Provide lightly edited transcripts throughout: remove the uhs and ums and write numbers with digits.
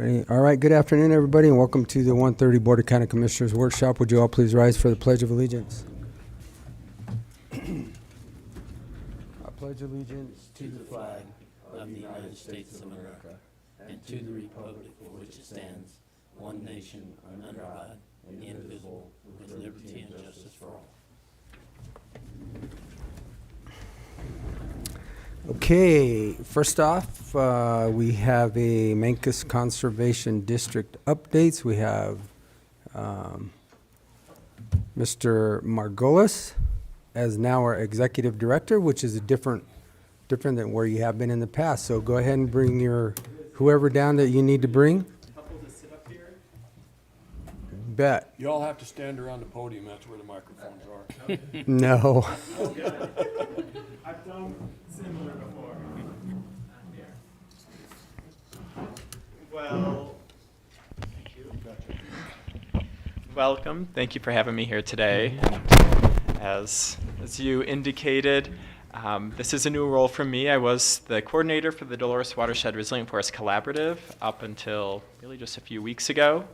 All right, good afternoon, everybody, and welcome to the 1:30 Board of County Commissioners Workshop. Would you all please rise for the Pledge of Allegiance? I pledge allegiance to the flag of the United States of America and to the republic for which it stands, one nation, under God, indivisible, with liberty and justice for all. Okay, first off, we have a Mancos Conservation District updates. We have Mr. Margoles as now our Executive Director, which is different than where you have been in the past. So go ahead and bring your whoever down that you need to bring. Couple to sit up here. Bet. You all have to stand around the podium. That's where the microphones are. No. Oh, good. I've done similar before. Here. Well, thank you. Welcome. Thank you for having me here today. And as you indicated, this is a new role for me. I was the coordinator for the Dolores Watershed Resilient Forest Collaborative up until really just a few weeks ago.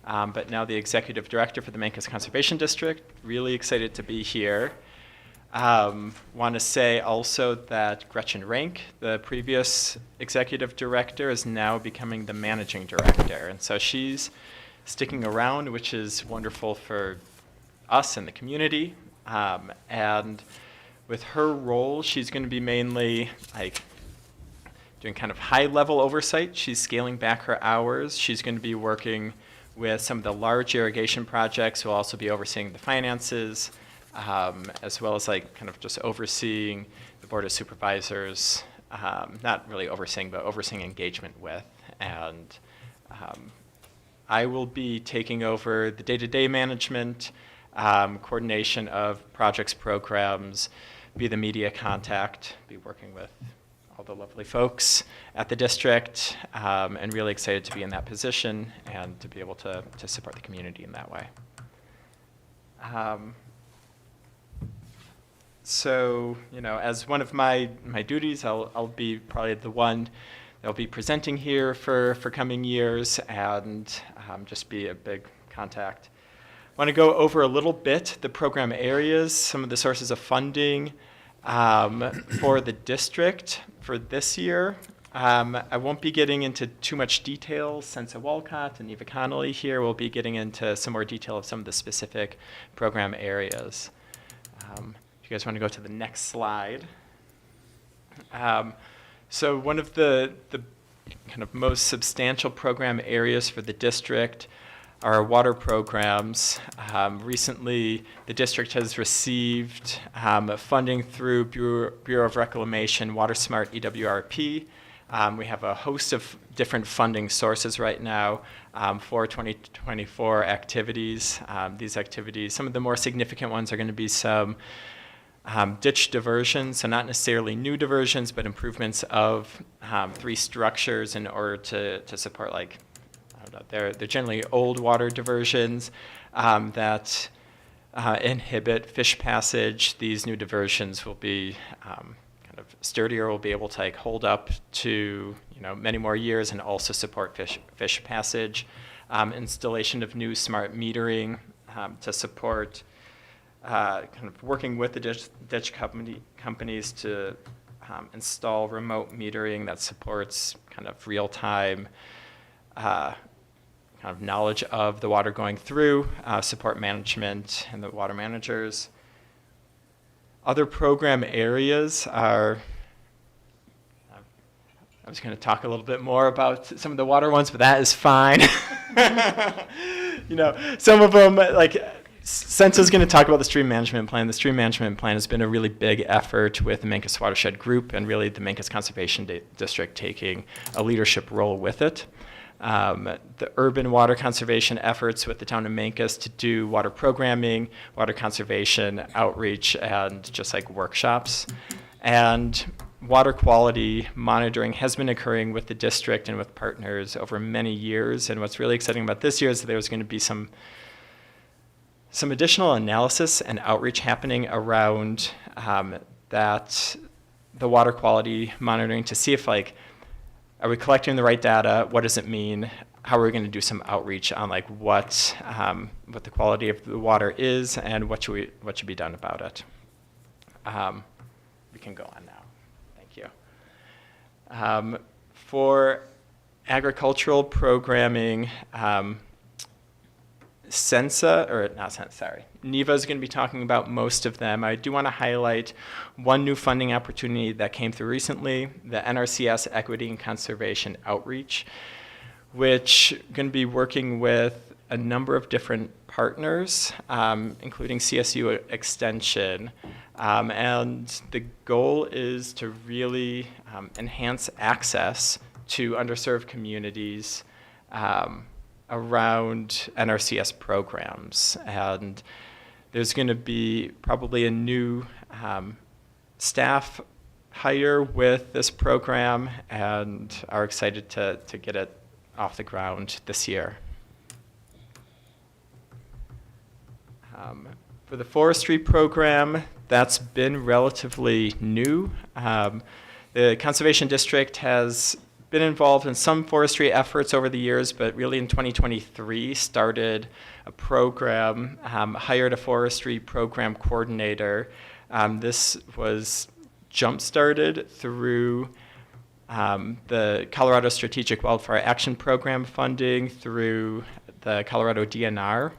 But now the executive director for the Mancos Conservation District. Really excited to be here. Want to say also that Gretchen Rank, the previous executive director, is now becoming the managing director. And so she's sticking around, which is wonderful for us and the community. And with her role, she's going to be mainly like doing kind of high-level oversight. She's scaling back her hours. She's going to be working with some of the large irrigation projects. We'll also be overseeing the finances, as well as like kind of just overseeing the Board of Supervisors, not really overseeing, but overseeing engagement with. And I will be taking over the day-to-day management, coordination of projects, programs, be the media contact, be working with all the lovely folks at the district, and really excited to be in that position and to be able to support the community in that way. So, you know, as one of my duties, I'll be probably the one that'll be presenting here for coming years and just be a big contact. I want to go over a little bit the program areas, some of the sources of funding for the district for this year. I won't be getting into too much detail. Sensa Wolcott and Neva Connolly here will be getting into some more detail of some of the specific program areas. If you guys want to go to the next slide. So one of the kind of most substantial program areas for the district are water programs. Recently, the district has received funding through Bureau of Reclamation, WaterSmart EWRP. We have a host of different funding sources right now for 2024 activities. These activities, some of the more significant ones are going to be some ditch diversions, so not necessarily new diversions, but improvements of 3 structures in order to support, like, I don't know, they're generally old water diversions that inhibit fish passage. These new diversions will be kind of sturdier, will be able to like hold up to many more years and also support fish passage. Installation of new smart metering to support kind of working with the ditch companies to install remote metering that supports kind of real-time kind of knowledge of the water going through, support management and the water managers. Other program areas are, I was going to talk a little bit more about some of the water ones, but that is fine. Some of them, like, Sensa is going to talk about the stream management plan. The stream management plan has been a really big effort with the Mancos Watershed Group and really the Mancos Conservation District taking a leadership role with it. The urban water conservation efforts with the town of Mancos to do water programming, water conservation, outreach, and just like workshops. And water quality monitoring has been occurring with the district and with partners over many years. And what's really exciting about this year is that there's going to be some additional analysis and outreach happening around that the water quality monitoring to see if, like, are we collecting the right data? What does it mean? how we're going to do some outreach on like what the quality of the water is and what should be done about it. We can go on now. Thank you. For agricultural programming, Sensa, or not Sensa, sorry, Neva is going to be talking about most of them. I do want to highlight one new funding opportunity that came through recently, the NRCS Equity and Conservation Outreach, which is going to be working with a number of different partners, including CSU Extension. And the goal is to really enhance access to underserved communities around NRCS programs. And there's going to be probably a new staff hire with this program, and are excited to get it off the ground this year. For the forestry program, that's been relatively new. The Conservation District has been involved in some forestry efforts over the years, but really in 2023 started a program, hired a forestry program coordinator. This was jump-started through the Colorado Strategic Wildfire Action Program funding, through the Colorado DNR.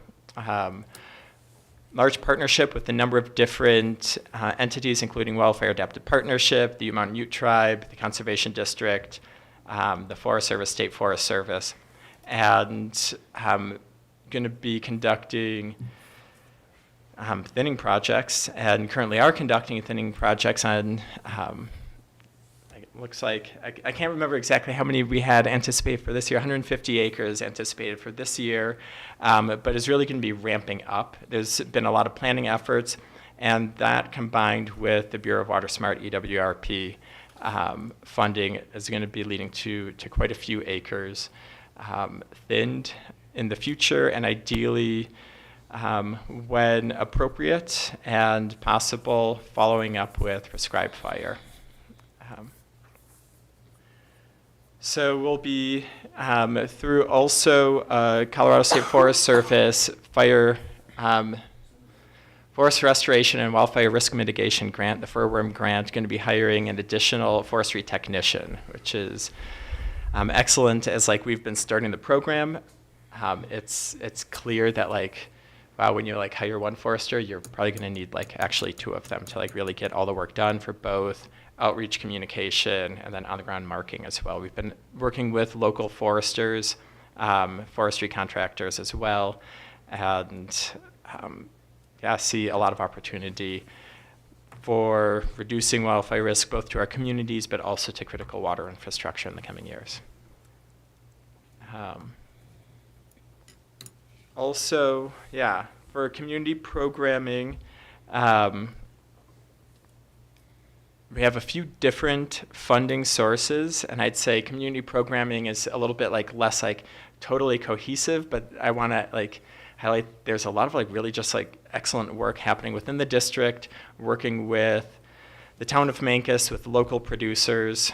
Large partnership with a number of different entities, including Wildfire Adaptive Partnership, the Mountain Ute Tribe, the Conservation District, the Forest Service, State Forest Service, and going to be conducting thinning projects, and currently are conducting thinning projects on, it looks like, I can't remember exactly how many we had anticipated for this year, 150 acres anticipated for this year, but it's really going to be ramping up. There's been a lot of planning efforts, and that combined with the Bureau of Water Smart EWRP funding is going to be leading to quite a few acres thinned in the future, and ideally, when appropriate and possible, following up with prescribed fire. So we'll be through also Colorado State Forest Service fire, forest restoration and wildfire risk mitigation grant, the furworm grant, going to be hiring an additional forestry technician, which is excellent. As like we've been starting the program, it's clear that like, wow, when you like hire one forester, you're probably going to need like actually two of them to like really get all the work done for both outreach communication and then on the ground marking as well. We've been working with local foresters, forestry contractors as well, and yeah, see a lot of opportunity for reducing wildfire risk both to our communities but also to critical water infrastructure in the coming years. Also, yeah, for community programming, we have a few different funding sources, and I'd say community programming is a little bit like less like totally cohesive, but I want to like highlight there's a lot of like really just like excellent work happening within the district, working with the town of Mancos, with local producers,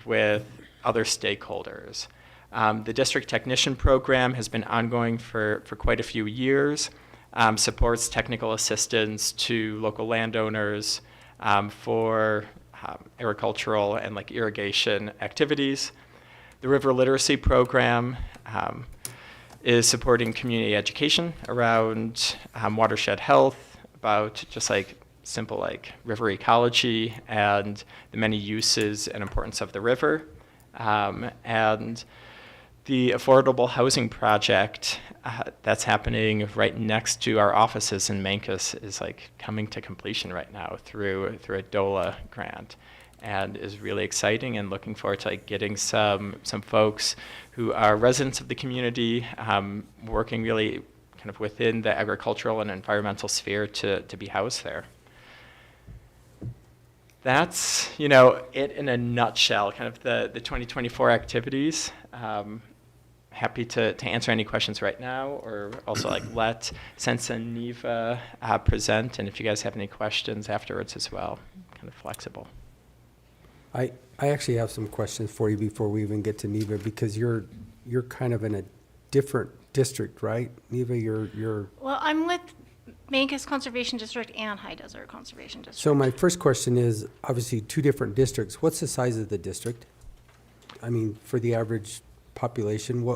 with other stakeholders. The district technician program has been ongoing for quite a few years, supports technical assistance to local landowners for agricultural and like irrigation activities. The river literacy program is supporting community education around watershed health, about just like simple like river ecology and the many uses and importance of the river. And the affordable housing project that's happening right next to our offices in Mancos is like coming to completion right now through a DOLA grant, and is really exciting, and looking forward to like getting some folks who are residents of the community, working really kind of within the agricultural and environmental sphere to be housed there. That's, you know, it in a nutshell, kind of the 2024 activities. Happy to answer any questions right now, or also like let Sensa and Neva present, and if you guys have any questions afterwards as well, kind of flexible. I actually have some questions for you before we even get to Neva, because you're you're kind of in a different district, right? Neva, you're, Well, I'm with Mancos Conservation District and High Desert Conservation District. so my first question is, obviously, two different districts. What's the size of the district? I mean, for the average population,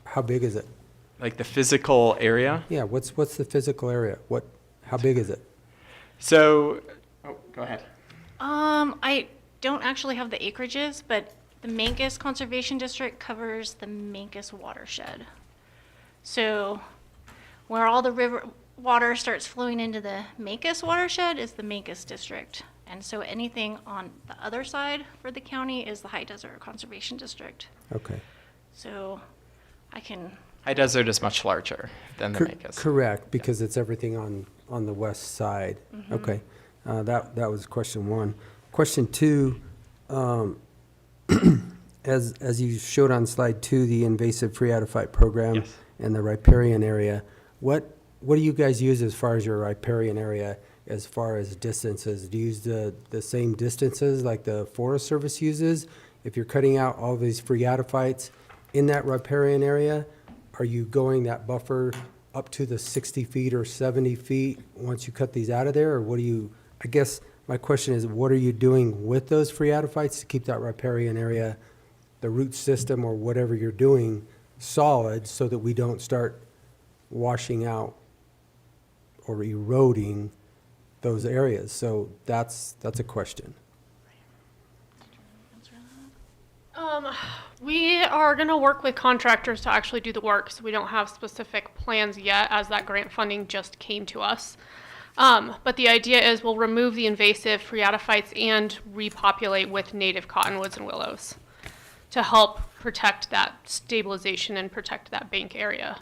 how big is it? Like the physical area. Yeah, what's the physical area? How big is it? So, oh, go ahead. I don't actually have the acreages, but the Mancos Conservation District covers the Mancos Watershed. So where all the river water starts flowing into the Mancos Watershed is the Mancos District. And so anything on the other side for the county is the High Desert Conservation District. Okay. So I can, High Desert is much larger than the Mancos. Correct, because it's everything on the west side. Okay, that was question one. Question two, as you showed on slide 2, the invasive phreatophyte program Yes. and the riparian area, what do you guys use as far as your riparian area, as far as distances? Do you use the same distances like the Forest Service uses? If you're cutting out all these phreatophytes in that riparian area, are you going that buffer up to the 60 feet or 70 feet once you cut these out of there? Or what do you, I guess my question is, what are you doing with those phreatophytes to keep that riparian area, the root system or whatever you're doing, solid so that we don't start washing out or eroding those areas? So that's a question. We are going to work with contractors to actually do the work, so we don't have specific plans yet as that grant funding just came to us. But the idea is we'll remove the invasive phreatophytes and repopulate with native cottonwoods and willows to help protect that stabilization and protect that bank area.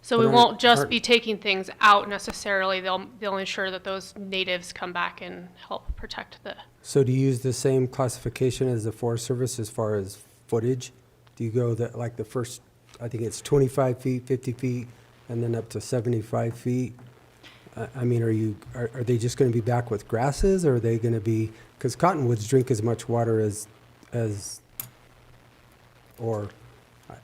So we But won't just aren't- be taking things out necessarily. They'll ensure that those natives come back and help protect the. So do you use the same classification as the Forest Service as far as footage? Do you go that, like the first, I think it's 25 feet, 50 feet, and then up to 75 feet? I mean, are they just going to be back with grasses, or are they going to be, because cottonwoods drink as much water or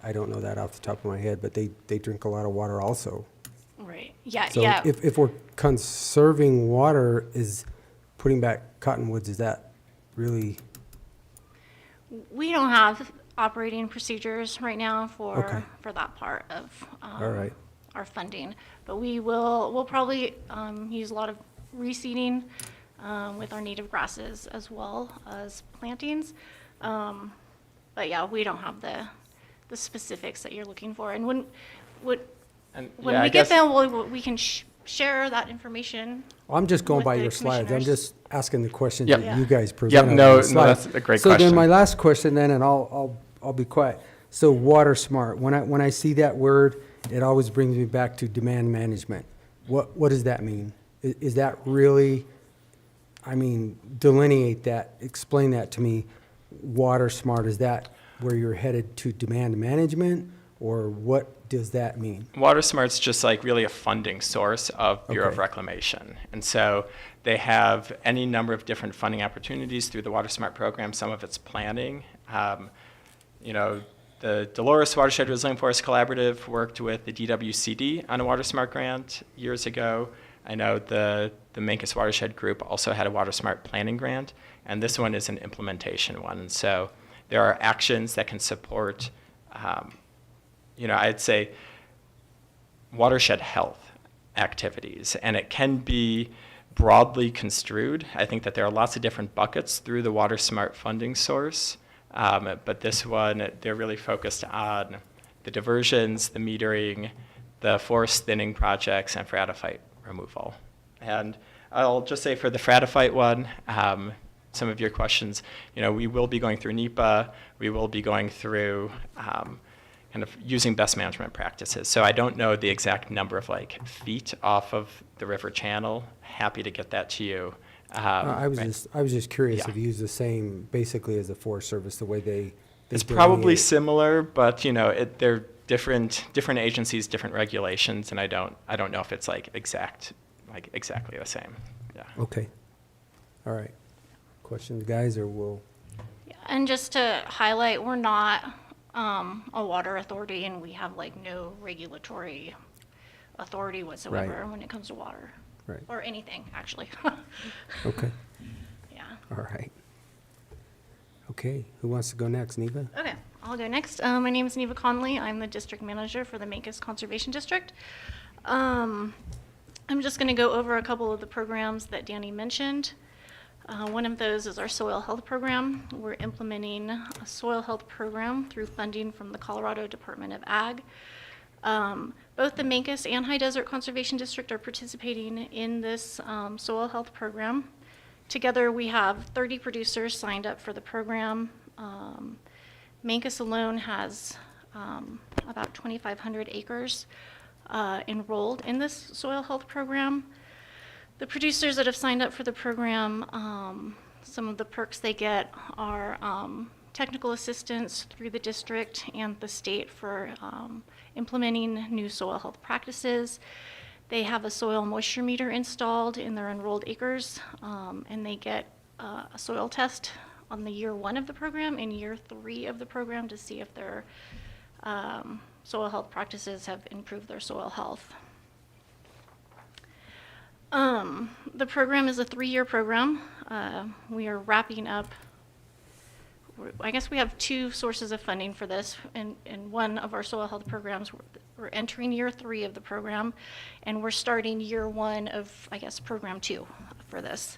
I don't know that off the top of my head, but they drink a lot of water also. right, yeah, So yeah. if we're conserving water, is putting back cottonwoods, is that really, We don't have operating procedures right now Okay. for that part of all right? our funding, but we'll probably use a lot of reseeding with our native grasses as well as plantings. But yeah, we don't have the specifics that you're looking for. And when And we yeah, I get guess- them, we can share that information. I'm just going With by the your slides. I'm commissioners. just asking the questions Yep. that you guys presented. on no, the slides. that's a great So question. then my last question then, and I'll be quiet. So water smart, when I see that word, it always brings me back to demand management. What does that mean? Is that really, I mean, delineate that, explain that to me. Water smart, is that where you're headed to demand management, or what does that mean? Water Smart's just like really a funding source of Bureau of Okay. Reclamation. And so they have any number of different funding opportunities through the Water Smart program. Some of it's planning. You know, the Dolores Watershed Resilient Forest Collaborative worked with the DWCD on a Water Smart grant years ago. I know the Mancos Watershed group also had a Water Smart planning grant, and this one is an implementation one. And so there are actions that can support you know, I'd say watershed health activities, and it can be broadly construed. I think that there are lots of different buckets through the Water Smart funding source, but this one, they're really focused on the diversions, the metering, the forest thinning projects, and phreatophyte removal. And I'll just say for the phreatophyte one, some of your questions, you know, we will be going through NEPA, we will be going through kind of using best management practices. So I don't know the exact number of like feet off of the river channel. Happy to get that to you. I was right. just curious Yeah. if you use the same, basically as the Forest Service, the way they It's probably delineate. similar, but you know, they're different agencies, different regulations, and I don't know if it's like exactly the same. Yeah. Okay. All right. Questions, guys, or we'll, Yeah, and just to highlight, we're not a water authority, and we have like no regulatory authority whatsoever Right. when it comes to water. Right. Or anything, actually. Okay, Yeah. all right. Okay, who wants to go next? Neva? Okay, I'll go next. My name is Neva Connolly. I'm the district manager for the Mancos Conservation District. I'm just going to go over a couple of the programs that Danny mentioned. One of those is our soil health program. We're implementing a soil health program through funding from the Colorado Department of Ag. Both the Mancos and High Desert Conservation District are participating in this soil health program. Together, we have 30 producers signed up for the program. Mancos alone has about 2,500 acres enrolled in this soil health program. The producers that have signed up for the program, some of the perks they get are technical assistance through the district and the state for implementing new soil health practices. They have a soil moisture meter installed in their enrolled acres, and they get a soil test on the year 1 of the program and year 3 of the program to see if their soil health practices have improved their soil health. The program is a 3-year program. We are wrapping up, I guess we have 2 sources of funding for this. In one of our soil health programs, we're entering year 3 of the program, and we're starting year 1 of, I guess, program 2 for this.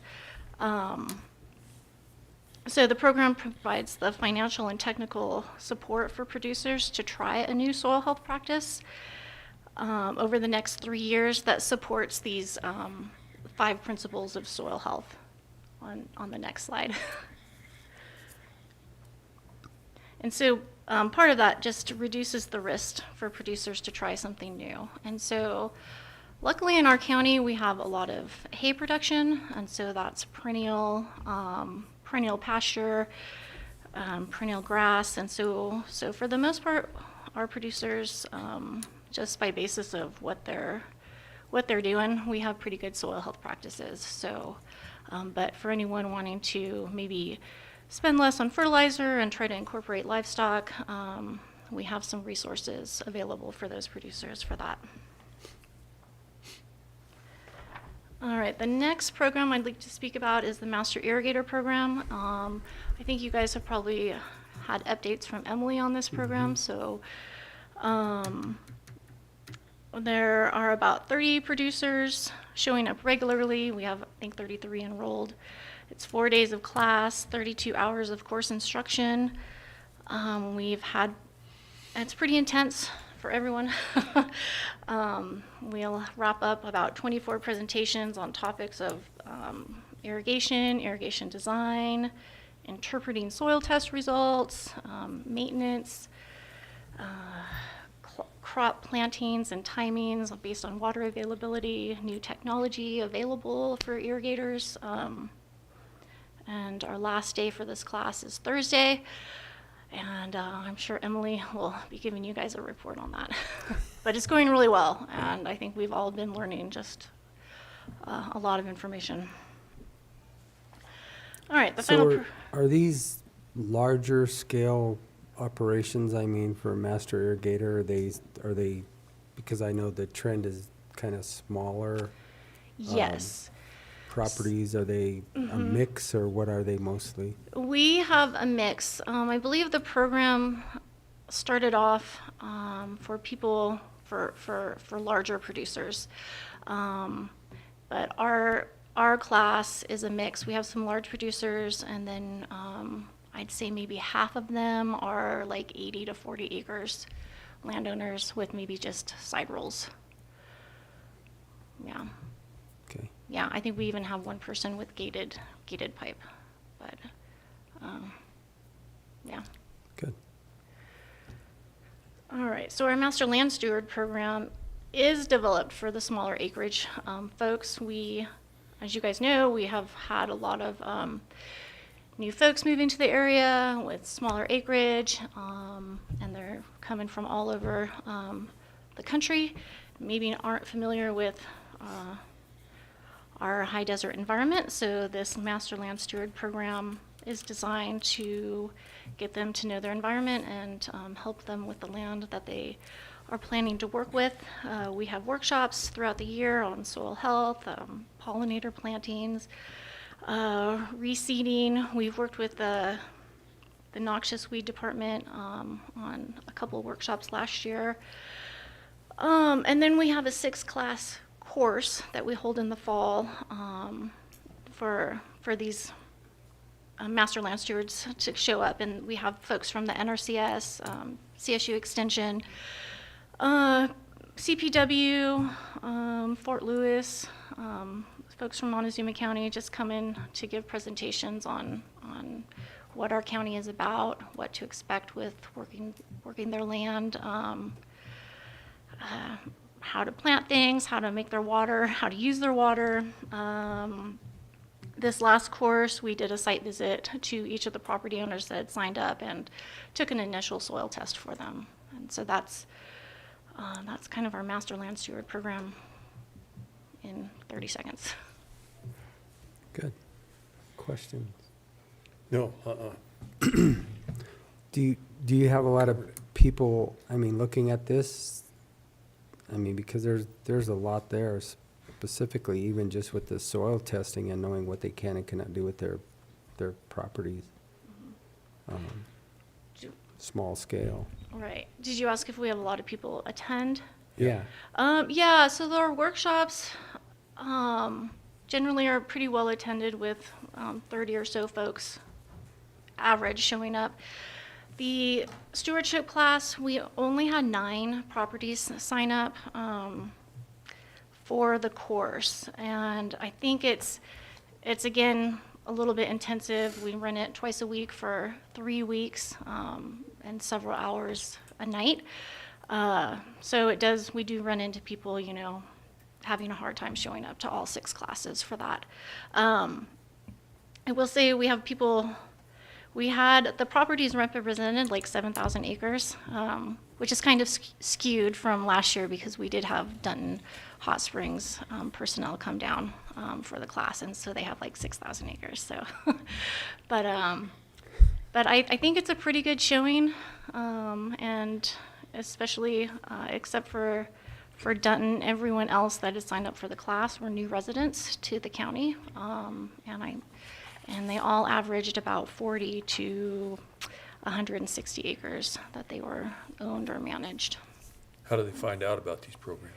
So the program provides the financial and technical support for producers to try a new soil health practice over the next 3 years that supports these 5 principles of soil health on the next slide. And so part of that just reduces the risk for producers to try something new. And so luckily in our county, we have a lot of hay production, and so that's perennial pasture, perennial grass. And so for the most part, our producers, just by basis of what they're doing, we have pretty good soil health practices. So, but for anyone wanting to maybe spend less on fertilizer and try to incorporate livestock, we have some resources available for those producers for that. All right, the next program I'd like to speak about is the Master Irrigator Program. I think you guys have probably had updates from Emily on this program. So there are about 30 producers showing up regularly. We have, I think, 33 enrolled. It's 4 days of class, 32 hours of course instruction. It's pretty intense for everyone. We'll wrap up about 24 presentations on topics of irrigation design, interpreting soil test results, maintenance, crop plantings and timings based on water availability, new technology available for irrigators. And our last day for this class is Thursday. And I'm sure Emily will be giving you guys a report on that. But it's going really well, and I think we've all been learning just a lot of information. All right, the final. Are these larger scale operations? I mean, for Master Irrigator, are they? Because I know the trend is kind of smaller. Yes. Properties, are they a mix, or what are they mostly? We have a mix. I believe the program started off for people, for larger producers. But our class is a mix. We have some large producers, and then I'd say maybe half of them are like 80 to 40 acres landowners with maybe just side rolls. Yeah. Okay. Yeah, I think we even have one person with gated pipe, but yeah. Good. All right, so our Master Land Steward program is developed for the smaller acreage folks. As you guys know, we have had a lot of new folks moving to the area with smaller acreage, and they're coming from all over the country. Maybe aren't familiar with our high desert environment, so this Master Land Steward program is designed to get them to know their environment and help them with the land that they are planning to work with. We have workshops throughout the year on soil health, pollinator plantings, reseeding. We've worked with the Noxious weed department on a couple workshops last year. And then we have a 6-class course that we hold in the fall for these master land stewards to show up, and we have folks from the NRCS, CSU Extension, CPW, Fort Lewis, folks from Montezuma County just come in to give presentations on what our county is about, what to expect with working their land, how to plant things, how to make their water, how to use their water. This last course, we did a site visit to each of the property owners that had signed up and took an initial soil test for them. And so that's kind of our master land steward program in 30 seconds. Good. Questions? No, Do you have a lot of people, looking at this? Because there's a lot there, specifically even just with the soil testing and knowing what they can and cannot do with their properties. Small scale. Right. Did you ask if we have a lot of people attend? Yeah. Yeah, so our workshops generally are pretty well attended with 30 or so folks average showing up. The stewardship class, we only had 9 properties sign up for the course, and I think it's again a little bit intensive. We run it twice a week for 3 weeks and several hours a night. So we do run into people, having a hard time showing up to all 6 classes for that. I will say we have people. We had the properties represented like 7,000 acres, which is kind of skewed from last year because we did have Dunton Hot Springs personnel come down for the class, and so they have like 6,000 acres. So, but I think it's a pretty good showing, and especially except for Dunton, everyone else that has signed up for the class were new residents to the county, and they all averaged about 40 to 160 acres that they were owned or managed. how do they find out about these programs?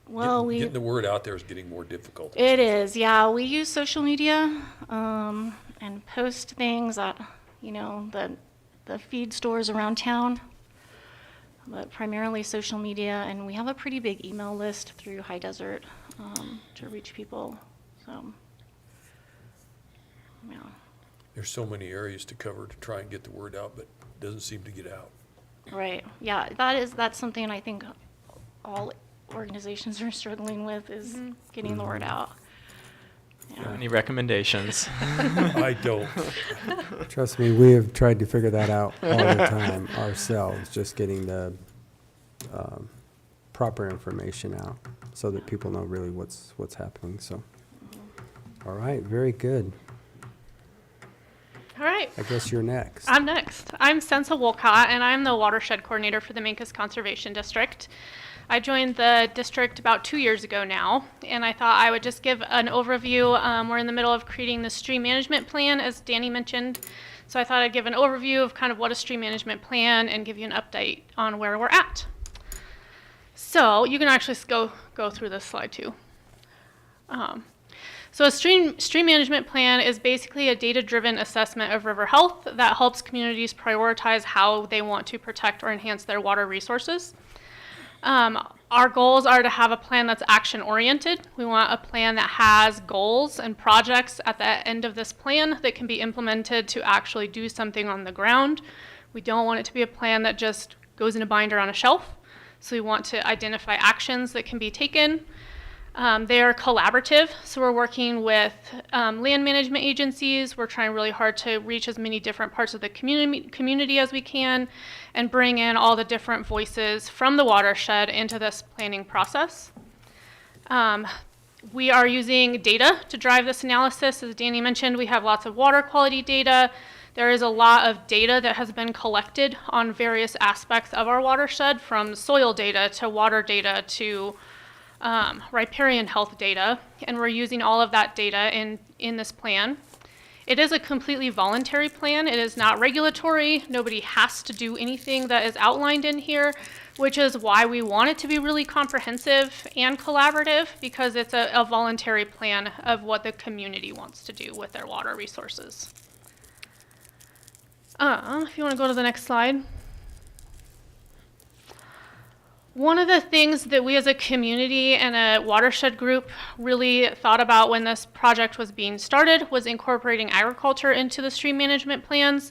Getting the word out there is getting more difficult. It is, yeah. We use social media and post things at, the feed stores around town, but primarily social media. And we have a pretty big email list through High Desert to reach people. So, yeah. There's so many areas to cover to try and get the word out, but it doesn't seem to get out. Right. Yeah. That's something I think all organizations are struggling with is getting the word out. Yeah. Any recommendations? I don't. Trust me, we have tried to figure that out all the time ourselves, just getting the proper information out so that people know really what's happening. So, all right, very good. All right. I guess you're next. I'm next. I'm Sensa Wolcott, and I'm the Watershed Coordinator for the Mancos Conservation District. I joined the district about 2 years ago now, and I thought I would just give an overview. We're in the middle of creating the stream management plan, as Danny mentioned. So I thought I'd give an overview of kind of what a stream management plan and give you an update on where we're at. So you can actually go through this slide too. So a stream management plan is basically a data-driven assessment of river health that helps communities prioritize how they want to protect or enhance their water resources. Our goals are to have a plan that's action-oriented. We want a plan that has goals and projects at the end of this plan that can be implemented to actually do something on the ground. We don't want it to be a plan that just goes in a binder on a shelf. So we want to identify actions that can be taken. They are collaborative, so we're working with land management agencies. We're trying really hard to reach as many different parts of the community as we can and bring in all the different voices from the watershed into this planning process. We are using data to drive this analysis. As Danny mentioned, we have lots of water quality data. There is a lot of data that has been collected on various aspects of our watershed, from soil data to water data to riparian health data, and we're using all of that data in this plan. It is a completely voluntary plan. It is not regulatory. Nobody has to do anything that is outlined in here, which is why we want it to be really comprehensive and collaborative, because it's a voluntary plan of what the community wants to do with their water resources. If you want to go to the next slide. One of the things that we as a community and a watershed group really thought about when this project was being started was incorporating agriculture into the stream management plans.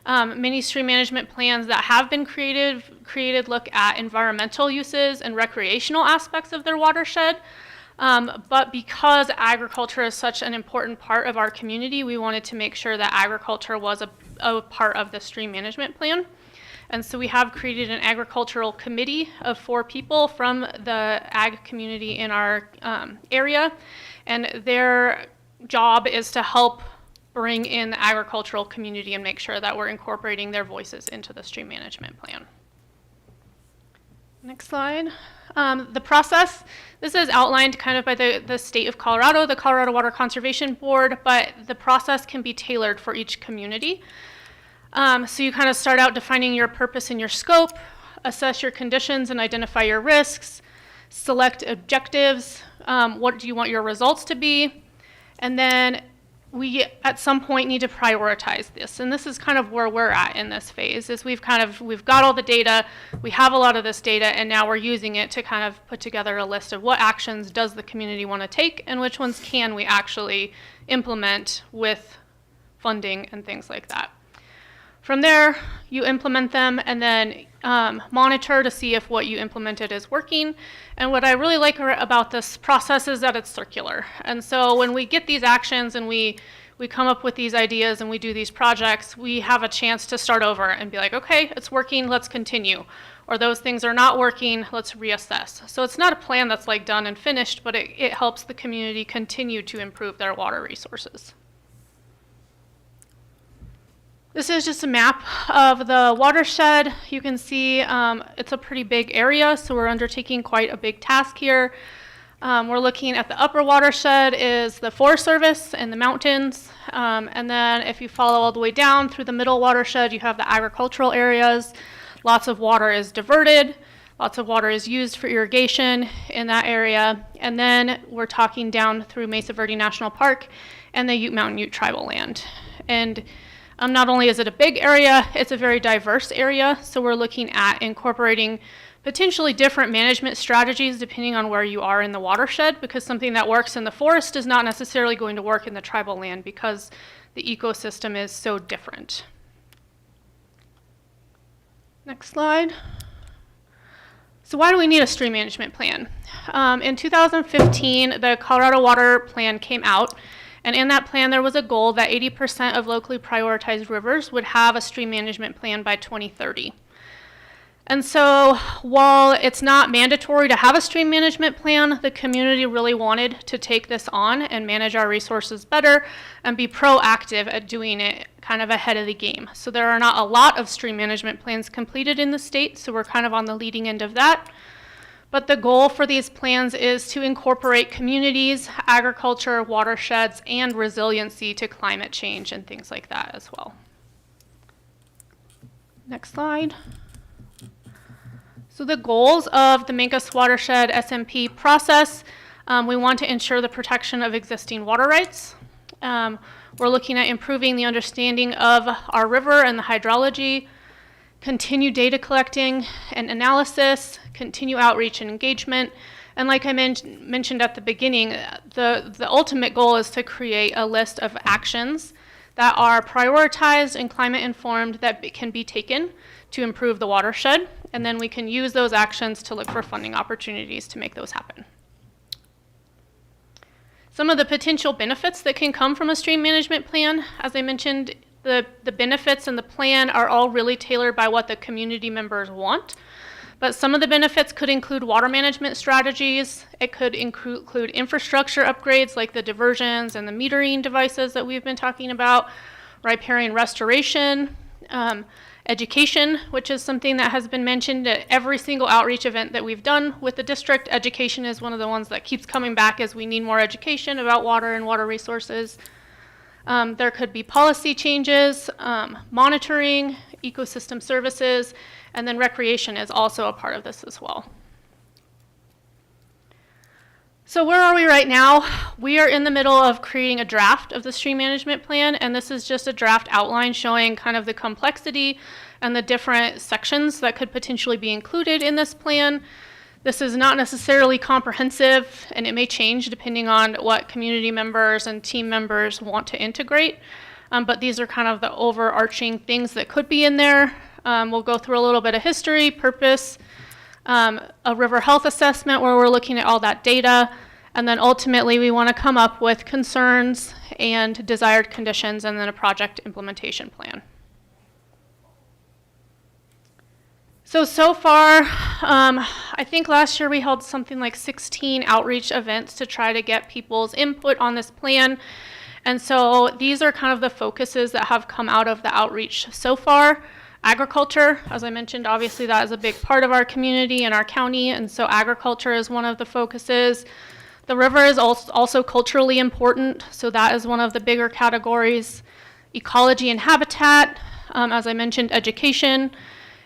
Many stream management plans that have been created look at environmental uses and recreational aspects of their watershed. But because agriculture is such an important part of our community, we wanted to make sure that agriculture was a part of the stream management plan. And so we have created an agricultural committee of 4 people from the ag community in our area. And their job is to help bring in the agricultural community and make sure that we're incorporating their voices into the stream management plan. Next slide. The process, this is outlined kind of by the state of Colorado, the Colorado Water Conservation Board, but the process can be tailored for each community. So you kind of start out defining your purpose and your scope, assess your conditions and identify your risks, select objectives, what do you want your results to be, and then we at some point need to prioritize this. And this is kind of where we're at in this phase, is we've got all the data, we have a lot of this data, and now we're using it to kind of put together a list of what actions does the community want to take and which ones can we actually implement with funding and things like that. From there, you implement them and then monitor to see if what you implemented is working. And what I really like about this process is that it's circular. And so when we get these actions and we come up with these ideas and we do these projects, we have a chance to start over and be like, okay, it's working, let's continue. Or those things are not working, let's reassess. So it's not a plan that's like done and finished, but it helps the community continue to improve their water resources. This is just a map of the watershed. You can see it's a pretty big area, so we're undertaking quite a big task here. We're looking at the upper watershed is the Forest Service and the mountains. And then if you follow all the way down through the middle watershed, you have the agricultural areas. Lots of water is diverted. Lots of water is used for irrigation in that area. And then we're talking down through Mesa Verde National Park and the Ute Mountain Ute tribal land. And not only is it a big area, it's a very diverse area, so we're looking at incorporating potentially different management strategies depending on where you are in the watershed, because something that works in the forest is not necessarily going to work in the tribal land because the ecosystem is so different. Next slide. So why do we need a stream management plan? In 2015, the Colorado Water Plan came out. And in that plan, there was a goal that 80% of locally prioritized rivers would have a stream management plan by 2030. And so while it's not mandatory to have a stream management plan, the community really wanted to take this on and manage our resources better and be proactive at doing it kind of ahead of the game. So there are not a lot of stream management plans completed in the state, so we're kind of on the leading end of that. But the goal for these plans is to incorporate communities, agriculture, watersheds, and resiliency to climate change and things like that as well. Next slide. So the goals of the Mancos Watershed SMP process, we want to ensure the protection of existing water rights. We're looking at improving the understanding of our river and the hydrology, continue data collecting and analysis, continue outreach and engagement. And like I mentioned at the beginning, the ultimate goal is to create a list of actions that are prioritized and climate informed that can be taken to improve the watershed. And then we can use those actions to look for funding opportunities to make those happen. Some of the potential benefits that can come from a stream management plan, as I mentioned, the benefits and the plan are all really tailored by what the community members want. But some of the benefits could include water management strategies. It could include infrastructure upgrades like the diversions and the metering devices that we've been talking about, riparian restoration, education, which is something that has been mentioned at every single outreach event that we've done with the district. Education is one of the ones that keeps coming back as we need more education about water and water resources. There could be policy changes, monitoring, ecosystem services, and then recreation is also a part of this as well. So where are we right now? We are in the middle of creating a draft of the stream management plan, and this is just a draft outline showing kind of the complexity and the different sections that could potentially be included in this plan. This is not necessarily comprehensive, and it may change depending on what community members and team members want to integrate. But these are kind of the overarching things that could be in there. We'll go through a little bit of history, purpose, a river health assessment where we're looking at all that data, and then ultimately we want to come up with concerns and desired conditions and then a project implementation plan. So far, I think last year we held something like 16 outreach events to try to get people's input on this plan. And so these are kind of the focuses that have come out of the outreach so far. Agriculture, as I mentioned, obviously that is a big part of our community and our county, and so agriculture is one of the focuses. The river is also culturally important, so that is one of the bigger categories. Ecology and habitat, as I mentioned, education.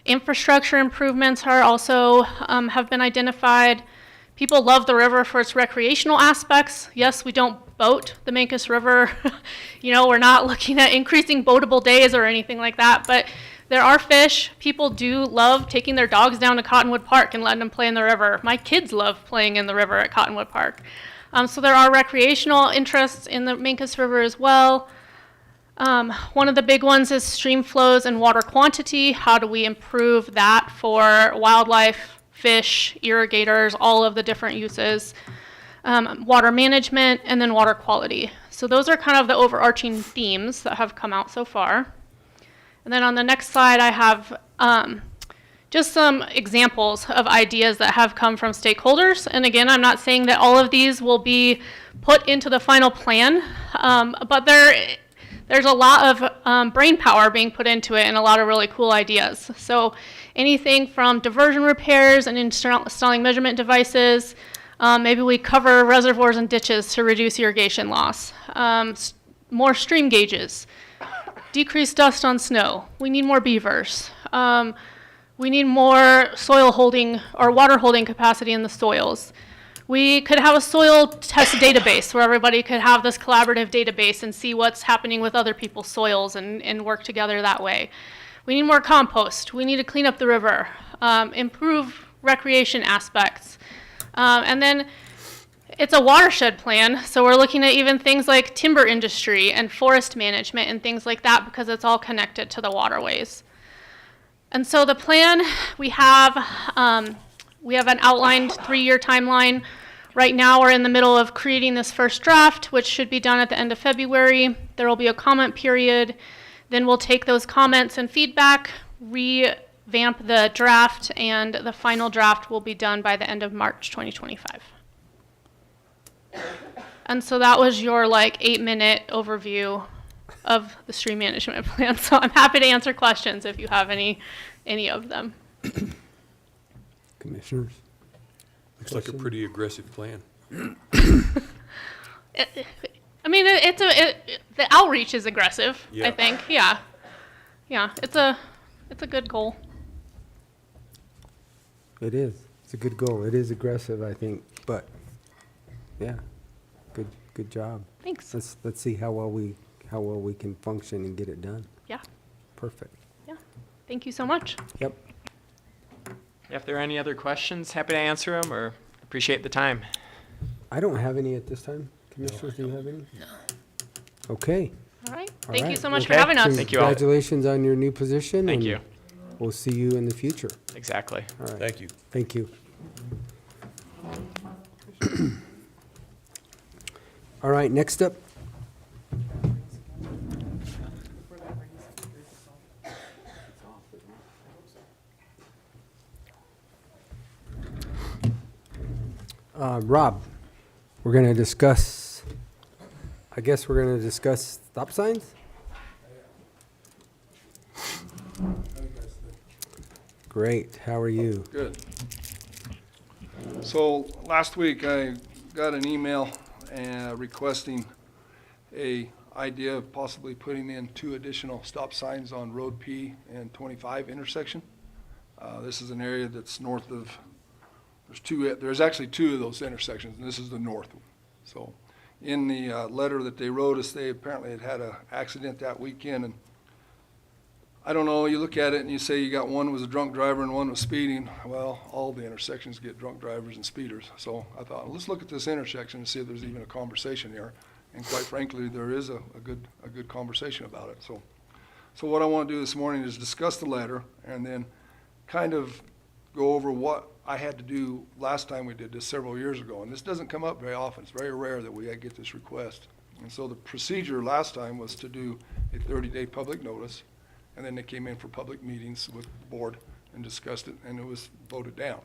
Infrastructure improvements are also have been identified. People love the river for its recreational aspects. Yes, we don't boat the Mancos River. We're not looking at increasing boatable days or anything like that, but there are fish. People do love taking their dogs down to Cottonwood Park and letting them play in the river. My kids love playing in the river at Cottonwood Park. So there are recreational interests in the Mancos River as well. One of the big ones is stream flows and water quantity. How do we improve that for wildlife, fish, irrigators, all of the different uses? Water management, and then water quality. So those are kind of the overarching themes that have come out so far. And then on the next slide, I have just some examples of ideas that have come from stakeholders. And again, I'm not saying that all of these will be put into the final plan, but there's a lot of brain power being put into it and a lot of really cool ideas. So anything from diversion repairs and installing measurement devices, maybe we cover reservoirs and ditches to reduce irrigation loss, more stream gauges, decrease dust on snow. We need more beavers. We need more soil holding or water holding capacity in the soils. We could have a soil test database where everybody could have this collaborative database and see what's happening with other people's soils and work together that way. We need more compost. We need to clean up the river, improve recreation aspects. And then it's a watershed plan, so we're looking at even things like timber industry and forest management and things like that because it's all connected to the waterways. And so the plan, we have an outlined 3-year timeline. Right now we're in the middle of creating this first draft, which should be done at the end of February. There will be a comment period. Then we'll take those comments and feedback, revamp the draft, and the final draft will be done by the end of March 2025. And so that was your 8-minute overview of the stream management plan. So I'm happy to answer questions if you have any of them. Commissioners? Looks like a pretty aggressive plan. The outreach is aggressive, Yeah. I think. Yeah, it's a good goal. It is. It's a good goal. It is aggressive, I think, but yeah, good job. Thanks. Let's see how well we can function and get it done. Yeah, Perfect. yeah. Thank you so much. Yep. If there are any other questions, happy to answer them or appreciate the time. I don't have any at this time. Commissioners, do you have any? No. Okay. All right. All Thank you right. so much Okay. for having us. Thank you all. Congratulations on your new position. Thank and you. We'll see you in the future. Exactly. All right. Thank you. Thank you. All right, next up. Rob, we're gonna discuss, I guess we're gonna discuss stop signs? Great, how are you? Good. So last week I got an email requesting a idea of possibly putting in 2 additional stop signs on Road P and 25 intersection. This is an area that's north of, there's actually 2 of those intersections, and this is the north one. So in the letter that they wrote us, they apparently had an accident that weekend, and I don't know, you look at it and you say you got one was a drunk driver and one was speeding. Well, all the intersections get drunk drivers and speeders. So I thought, let's look at this intersection and see if there's even a conversation here. And quite frankly, there is a good conversation about it. So what I want to do this morning is discuss the letter and then kind of go over what I had to do last time we did this several years ago. And this doesn't come up very often. It's very rare that we get this request. And so the procedure last time was to do a 30-day public notice. And then they came in for public meetings with the board and discussed it, and it was voted down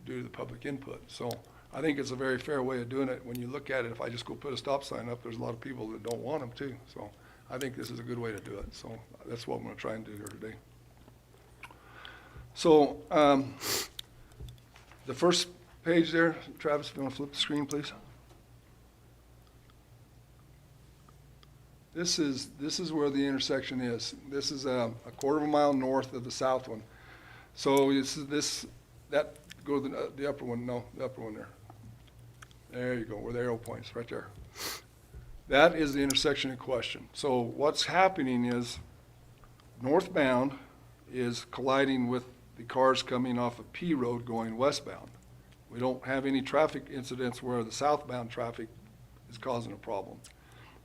due to the public input. So I think it's a very fair way of doing it. When you look at it, if I just go put a stop sign up, there's a lot of people that don't want them too. So I think this is a good way to do it. So that's what I'm going to try and do here today. So the first page there, Travis, if you want to flip the screen, please. This is where the intersection is. This is a quarter of a mile north of the south one. So that go to the upper one. No, the upper one there. There you go, where the arrow points, right there. That is the intersection in question. So what's happening is northbound is colliding with the cars coming off of P Road going westbound. We don't have any traffic incidents where the southbound traffic is causing a problem.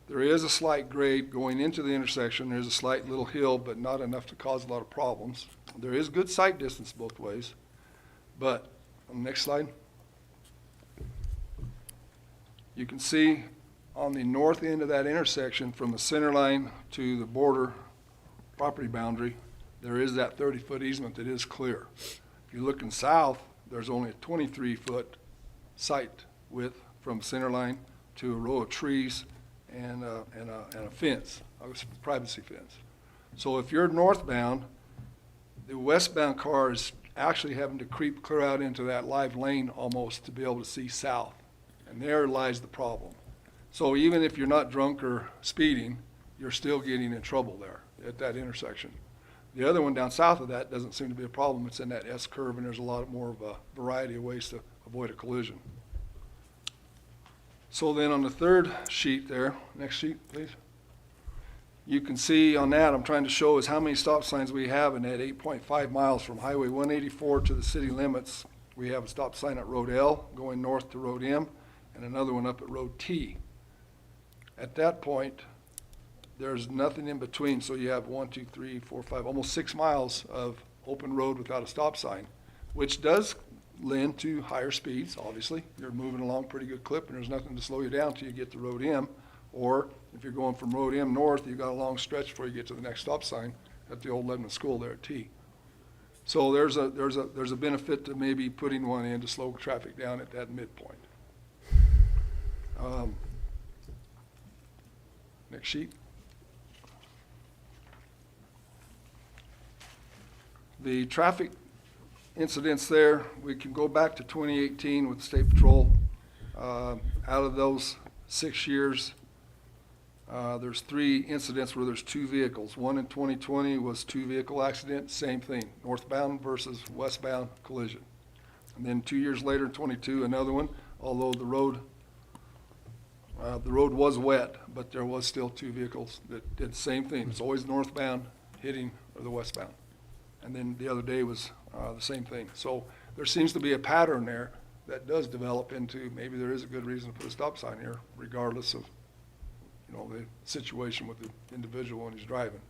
There is a slight grade going into the intersection. There's a slight little hill, but not enough to cause a lot of problems. There is good sight distance both ways. But on the next slide, you can see on the north end of that intersection from the center line to the border property boundary, there is that 30-foot easement that is clear. If you're looking south, there's only a 23-foot sight width from center line to a row of trees and a fence, a privacy fence. So if you're northbound, the westbound car is actually having to creep clear out into that live lane almost to be able to see south. And there lies the problem. So even if you're not drunk or speeding, you're still getting in trouble there at that intersection. The other one down south of that doesn't seem to be a problem. It's in that S curve, and there's a lot more of a variety of ways to avoid a collision. So then on the third sheet there, next sheet please, you can see on that, I'm trying to show is how many stop signs we have in that 8.5 miles from Highway 184 to the city limits. We have a stop sign at Road L going north to Road M and another one up at Road T. At that point, there's nothing in between, so you have 1, 2, 3, 4, 5, almost 6 miles of open road without a stop sign, which does lend to higher speeds, obviously. You're moving along pretty good clip, and there's nothing to slow you down till you get to Road M. Or if you're going from Road M north, you've got a long stretch before you get to the next stop sign at the old Lebanon School there at T. So there's a benefit to maybe putting one in to slow traffic down at that midpoint. Next sheet. The traffic incidents there, we can go back to 2018 with the State Patrol. Out of those 6 years, there's 3 incidents where there's 2 vehicles. One in 2020 was 2 vehicle accident, same thing, northbound versus westbound collision. And then 2 years later, in 22, another one, although the road was wet, but there was still 2 vehicles that did the same thing. It's always northbound hitting the westbound. And then the other day was the same thing. So there seems to be a pattern there that does develop into maybe there is a good reason to put a stop sign here, regardless of, the situation with the individual when he's driving.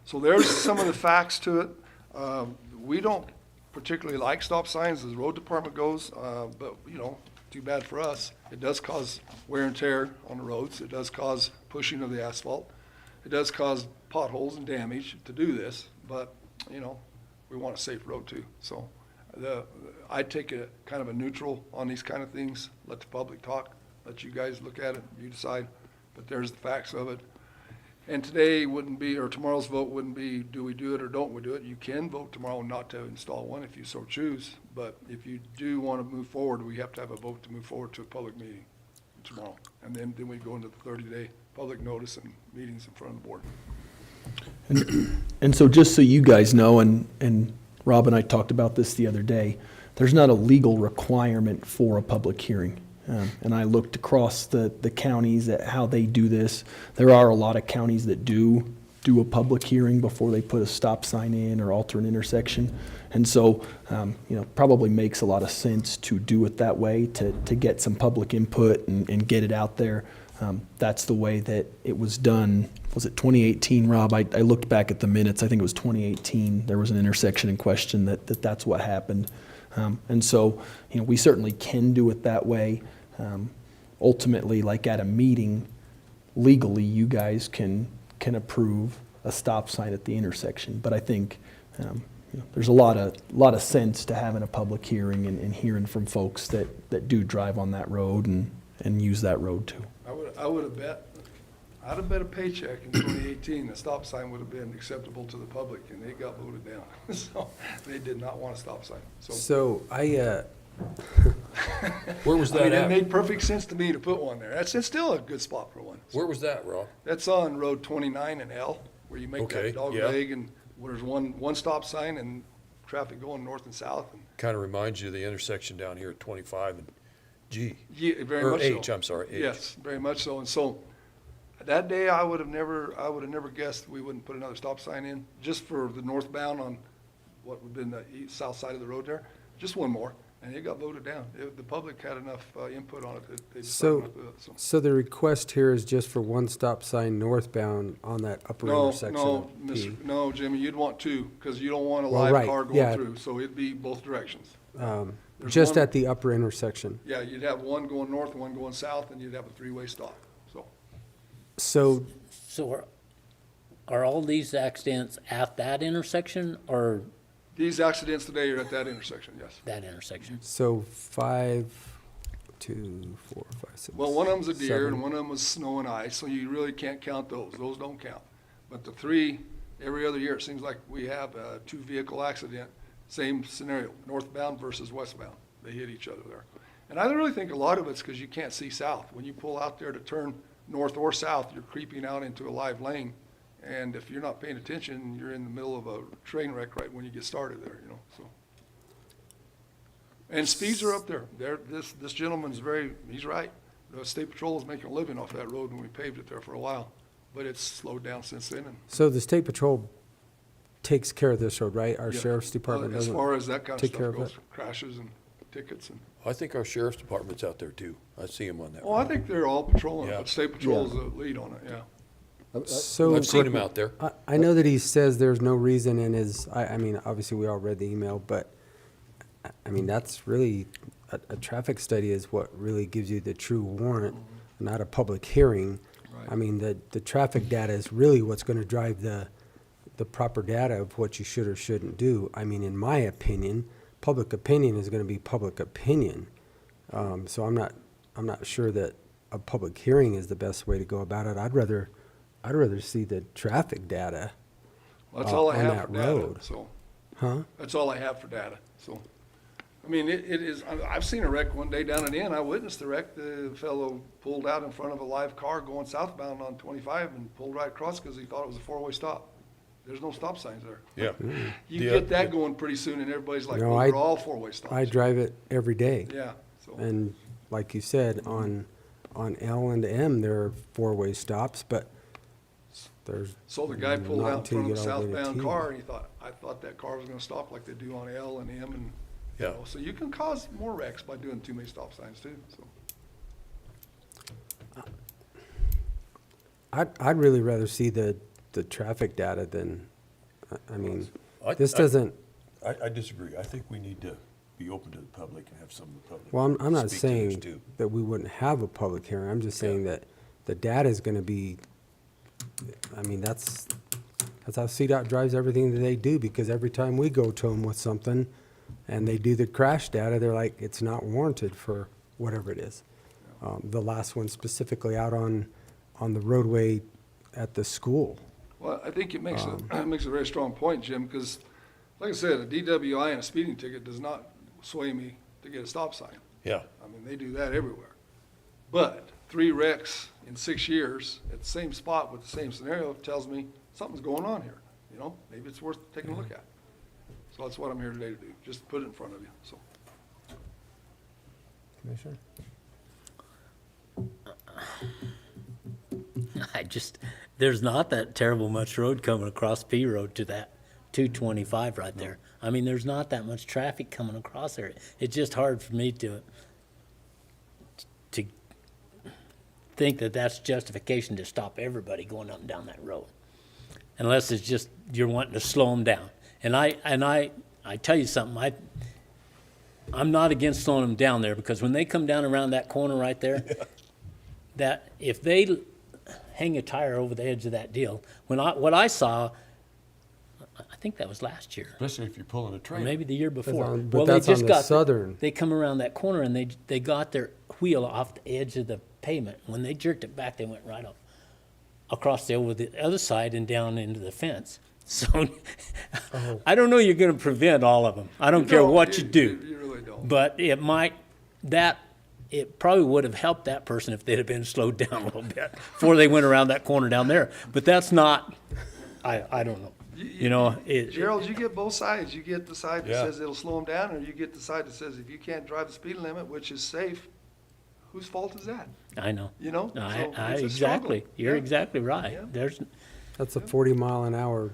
So there's some of the facts to it. We don't particularly like stop signs as the road department goes, but too bad for us. It does cause wear and tear on the roads. It does cause pushing of the asphalt. It does cause potholes and damage to do this, but we want a safe road too. So I'd take a kind of a neutral on these kind of things, let the public talk, let you guys look at it, you decide, but there's the facts of it. And today wouldn't be, or tomorrow's vote wouldn't be, do we do it or don't we do it? You can vote tomorrow not to install one if you so choose, but if you do want to move forward, we have to have a vote to move forward to a public meeting tomorrow. And then we go into the 30-day public notice and meetings in front of the board. And so just so you guys know, and Rob and I talked about this the other day, there's not a legal requirement for a public hearing. And I looked across the counties at how they do this. There are a lot of counties that do a public hearing before they put a stop sign in or alter an intersection. And so, probably makes a lot of sense to do it that way, to get some public input and get it out there. That's the way that it was done. Was it 2018, Rob? I looked back at the minutes. I think it was 2018. There was an intersection in question that's what happened. And so, we certainly can do it that way. Ultimately, like at a meeting, legally, you guys can approve a stop sign at the intersection. But I think there's a lot of sense to having a public hearing and hearing from folks that do drive on that road and use that road too. I would have bet, I'd have bet a paycheck in 2018, the stop sign would have been acceptable to the public, and they got voted down. So they did not want a stop sign. So Where was I mean, that it at? made perfect sense to me to put one there. It's still a good spot for one. Where was that, Rob? That's on Road 29 and L, where you make Okay, that dog yeah. leg, and where there's one stop sign and traffic going north and south. And Kind of reminds you of the intersection down here at 25 and G. yeah, very Or much H, so. I'm sorry, H. Yes, very much so. And so that day, I would have never guessed we wouldn't put another stop sign in, just for the northbound on what would have been the south side of the road there. Just one more, and it got voted down. The public had enough input on it that they decided not to do it. So the request here is just for one stop sign northbound on that upper intersection of P. No, Jimmy, you'd want two, because you don't want a Well, live right, car going yeah. through, so it'd be both directions. There's Just one- at the upper intersection. Yeah, you'd have one going north, one going south, and you'd have a three-way stop, so. So Are all these accidents at that intersection or These accidents today are at that intersection, yes. that intersection? 5, 2, 4, 5, 6. Well, one of them's a deer, 7. and one of them was snow and ice, so you really can't count those. Those don't count. But the three, every other year, it seems like we have a two-vehicle accident, same scenario, northbound versus westbound. They hit each other there. And I really think a lot of it's because you can't see south. When you pull out there to turn north or south, you're creeping out into a live lane. And if you're not paying attention, you're in the middle of a train wreck right when you get started there, so. And speeds are up there. This gentleman's he's right. The State Patrol was making a living off that road when we paved it there for a while, but it's slowed down since then. And So the State Patrol takes care of this road, right? Our yeah, Sheriff's Department as doesn't? far as that kind of take care stuff of goes, crashes and tickets and, I think our sheriff's department's out there too. I see them on that. oh, I think they're all patrolling it, Yeah. but State Patrol is the lead on it, yeah. So I've seen them out there. I know that he says there's no reason in his, I mean, obviously we all read the email, but I mean, that's really, a traffic study is what really gives you the true warrant, not a public hearing. Right. I mean, the traffic data is really what's gonna drive the proper data of what you should or shouldn't do. I mean, in my opinion, public opinion is gonna be public opinion. So I'm not sure that a public hearing is the best way to go about it. I'd rather see the traffic data. Well, that's all I on have that for data, road. so. Huh? That's all I have for data, so. I mean, it is, I've seen a wreck one day down at the end. I witnessed the wreck. The fellow pulled out in front of a live car going southbound on 25 and pulled right across because he thought it was a four-way stop. There's no stop signs there. Yeah. You Yeah. get that going pretty soon and everybody's like, No, well, I- they're all four-way stops. I drive it every day. Yeah, so, And like you said, on L and M, there are four-way stops, but there's, so the guy pulled Not out in until front you of a get all the way to southbound T. car and I thought that car was gonna stop like they do on L and M and, you Yeah. know, so you can cause more wrecks by doing too many stop signs too, so. I'd really rather see the traffic data than, I mean, I- this I- doesn't, I disagree. I think we need to be open to the public and have some of the public. well, I'm not speak to this saying too. that we wouldn't have a public hearing. I'm just saying Yeah. that the data is gonna be, I mean, that's how CDOT drives everything that they do, because every time we go to them with something, and they do the crash data, they're like, it's not warranted for whatever it is. The last one specifically out on the roadway at the school. Well, I think it makes a very strong point, Jim, because like I said, a DWI and a speeding ticket does not sway me to get a stop sign. Yeah. I mean, they do that everywhere. But 3 wrecks in 6 years at the same spot with the same scenario tells me something's going on here. You know, maybe it's worth taking a look at. So that's what I'm here today to do, just put it in front of you, so. Commissioner? There's not that terrible much road coming across P Road to that 225 right there. I mean, there's not that much traffic coming across there. It's just hard for me to think that that's justification to stop everybody going up and down that road. Unless it's just you're wanting to slow them down. And I tell you something, I'm not against slowing them down there, because when they come down around that corner right there, that if they hang a tire over the edge of that deal, what I saw, I think that was last year, Especially if you're pulling a or train. maybe the year before. But Well, that's they on just the got southern. They come around that corner and they got their wheel off the edge of the pavement. When they jerked it back, they went right up across over the other side and down into the fence. So I don't know you're going to prevent all of them. I don't care what you do. You really don't. But it probably would have helped that person if they'd have been slowed down a little bit before they went around that corner down there. But that's not, I don't know. You know, Gerald, you get both sides. You get the side that Yeah. says it'll slow them down, or you get the side that says if you can't drive the speed limit, which is safe, whose fault is that? I know. You know? So it's a Exactly. struggle. You're Yeah. exactly right. Yeah. That's a 40-mile-an-hour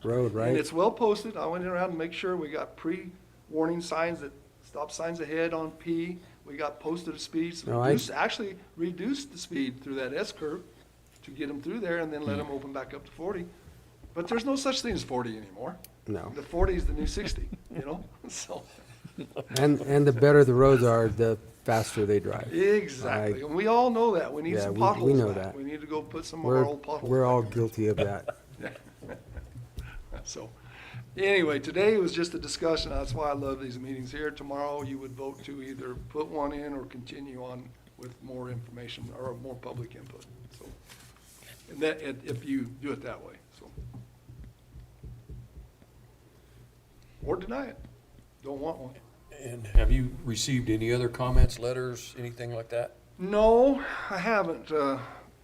road, And right? it's well posted. I went around and make sure we got pre-warning signs, that stop signs ahead on P. We got posted speeds. No, I- Actually reduced the speed through that S curve to get them through there, and then let them open back up to 40. But there's no such thing as 40 anymore. No. The 40 is the new 60, you know? So, And the better the roads are, the faster they drive. exactly. And we all know that. We need Yeah, some we potholes know back. that. We need to go put some of We're, our old potholes we're all back. guilty of that. So, anyway, today was just a discussion. That's why I love these meetings here. Tomorrow, you would vote to either put one in or continue on with more information or more public input. So, and that, if you do it that way, so. Or deny it. Don't want one. And have you received any other comments, letters, anything like that? No, I haven't,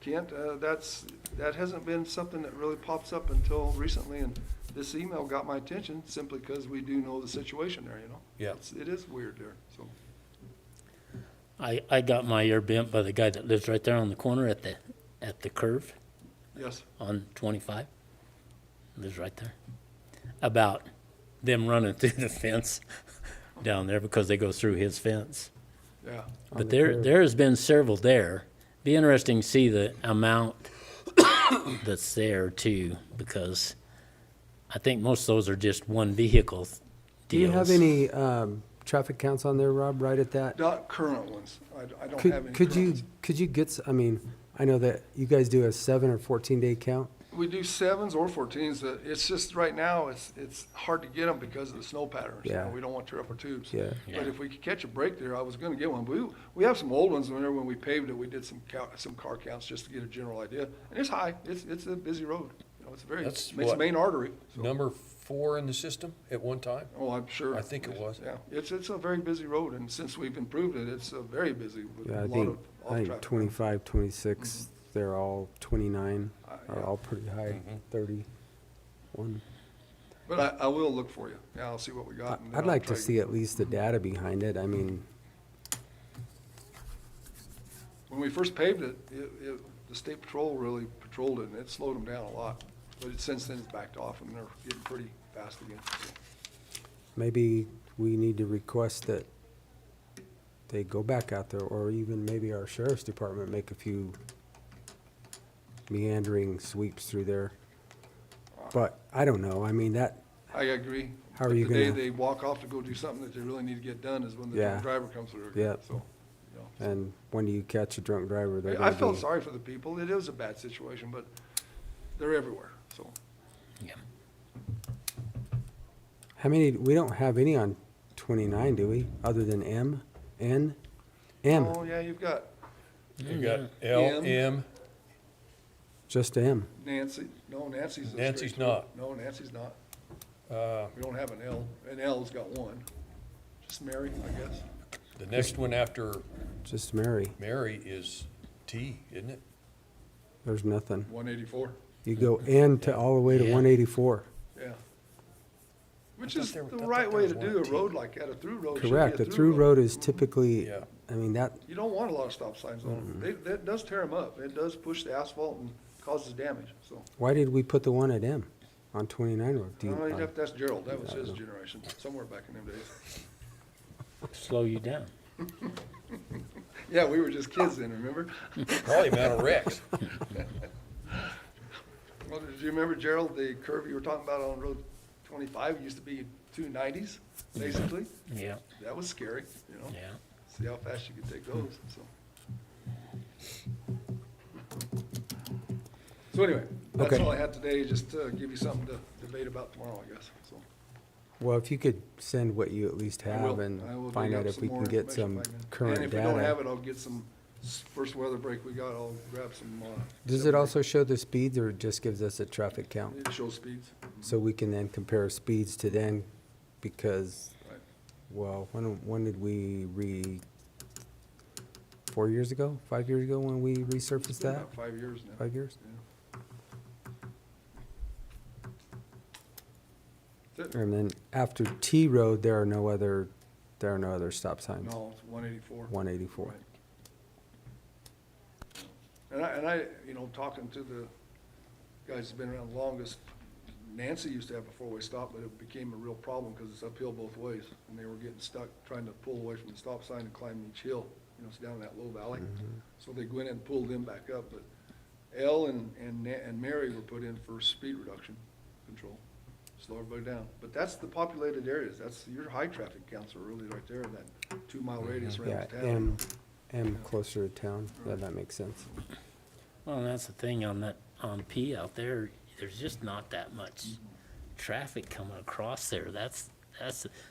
Kent. That hasn't been something that really pops up until recently, and this email got my attention simply because we do know the situation there, you know? Yeah. It is weird there, so. I got my ear bent by the guy that lives right there on the corner at the curve Yes, on 25. Lives right there. About them running through the fence down there because they go through his fence. yeah. On But the curve. there has been several there. Be interesting to see the amount that's there too, because I think most of those are just one vehicle deals. Do you have any traffic counts on there, Rob, right at that? Not current ones. I don't have any Could current you, ones. could you get, I mean, I know that you guys do a 7 or 14-day count. We do 7s or 14s. It's just right now, it's hard to get them because of the snow patterns. You know, Yeah. We don't want to tear up our tubes. Yeah. Yeah. But if we could catch a break there, I was gonna get one. But we have some old ones. Whenever when we paved it, we did some car counts just to get a general idea. And it's high. It's a busy road. You know, it's That's it's a what- main artery. So. Number 4 in the system at one time? Oh, I'm sure. I think it was. Yeah, it's a very busy road, and since we've improved it, it's very busy with Yeah, a I lot think, of I think off-traffic. 25, 26, they're all 29, are Yeah. all pretty high, 31. But I will look for you. Yeah, I'll see what we got. and then I'd I'll like try to see at least the data behind it. I mean, When we first paved it, the state patrol really patrolled it, and it slowed them down a lot. But since then, it's backed off, and they're getting pretty fast again. So. maybe we need to request that they go back out there, or even maybe our sheriff's department make a few meandering sweeps through there. But I don't know. I mean, that, I agree. How are But you the day gonna- they walk off to go do something that they really need to get done is when the Yeah. drunk driver comes through again. Yeah. So, you know. and when do you catch a drunk driver? They're I gonna felt be- sorry for the people. It is a bad situation, but they're everywhere, so. Yeah. How many, we don't have any on 29, do we? Other than M, N, M, Oh, yeah, you've got You got L, M. M, just M. Nancy. No, Nancy's a Nancy's straight not. through. No, Nancy's not. uh, We don't have an L. An L's got one. Just Mary, I guess. the next one after Just Mary. Mary is T, isn't it? There's nothing. 184. You go N to all the way to Yeah. 184. Yeah. Which thought is there- the I thought right there way was to one do a T. road like that. A through road should be a Correct. A through road is typically, Yeah. I mean, that, You don't want a lot of stop signs on them. That does tear them up. It does push the asphalt and causes damage, so. why did we put the one at M on 29 Road? Do you- You'd have to ask Gerald. That was his generation, somewhere back in them days. Slow you down. Yeah, we were just kids then, remember? Probably amount of wrecks. Well, did you remember, Gerald, the curve you were talking about on Road 25 used to be 290s, basically? Yeah, That was scary, you know? yeah. See how fast you could take those, so. So anyway, that's Okay. all I had today, just to give you something to debate about tomorrow, I guess, so. Well, if you could send what you at least I have will and find dig out up if some we more can get information some if I can. current And if we don't have data. it, I'll get some, first weather break we got, I'll grab some, Does it also show the speeds or it just gives us a traffic count? it shows speeds. So we can then compare speeds to then, because, Right. well, when did we 4 years ago, 5 years ago when we resurfaced It's been that? about 5 years now. 5 years? Yeah. That's it. And then after T Road, there are no other stop signs? No, it's 184. 184. Right. And I, you know, talking to the guys that's been around the longest, Nancy used to have a four-way stop, but it became a real problem because it's uphill both ways. And they were getting stuck trying to pull away from the stop sign and climb each hill. You know, it's down in that low valley. So they went in and pulled them back up. But L and Mary were put in for speed reduction control, slow everybody down. But that's the populated areas. That's your high traffic counts are really right there in that 2-mile radius around Yeah, the town. M closer to town, that makes sense. Well, and that's the thing on P out there, there's just not that much traffic coming across there. That's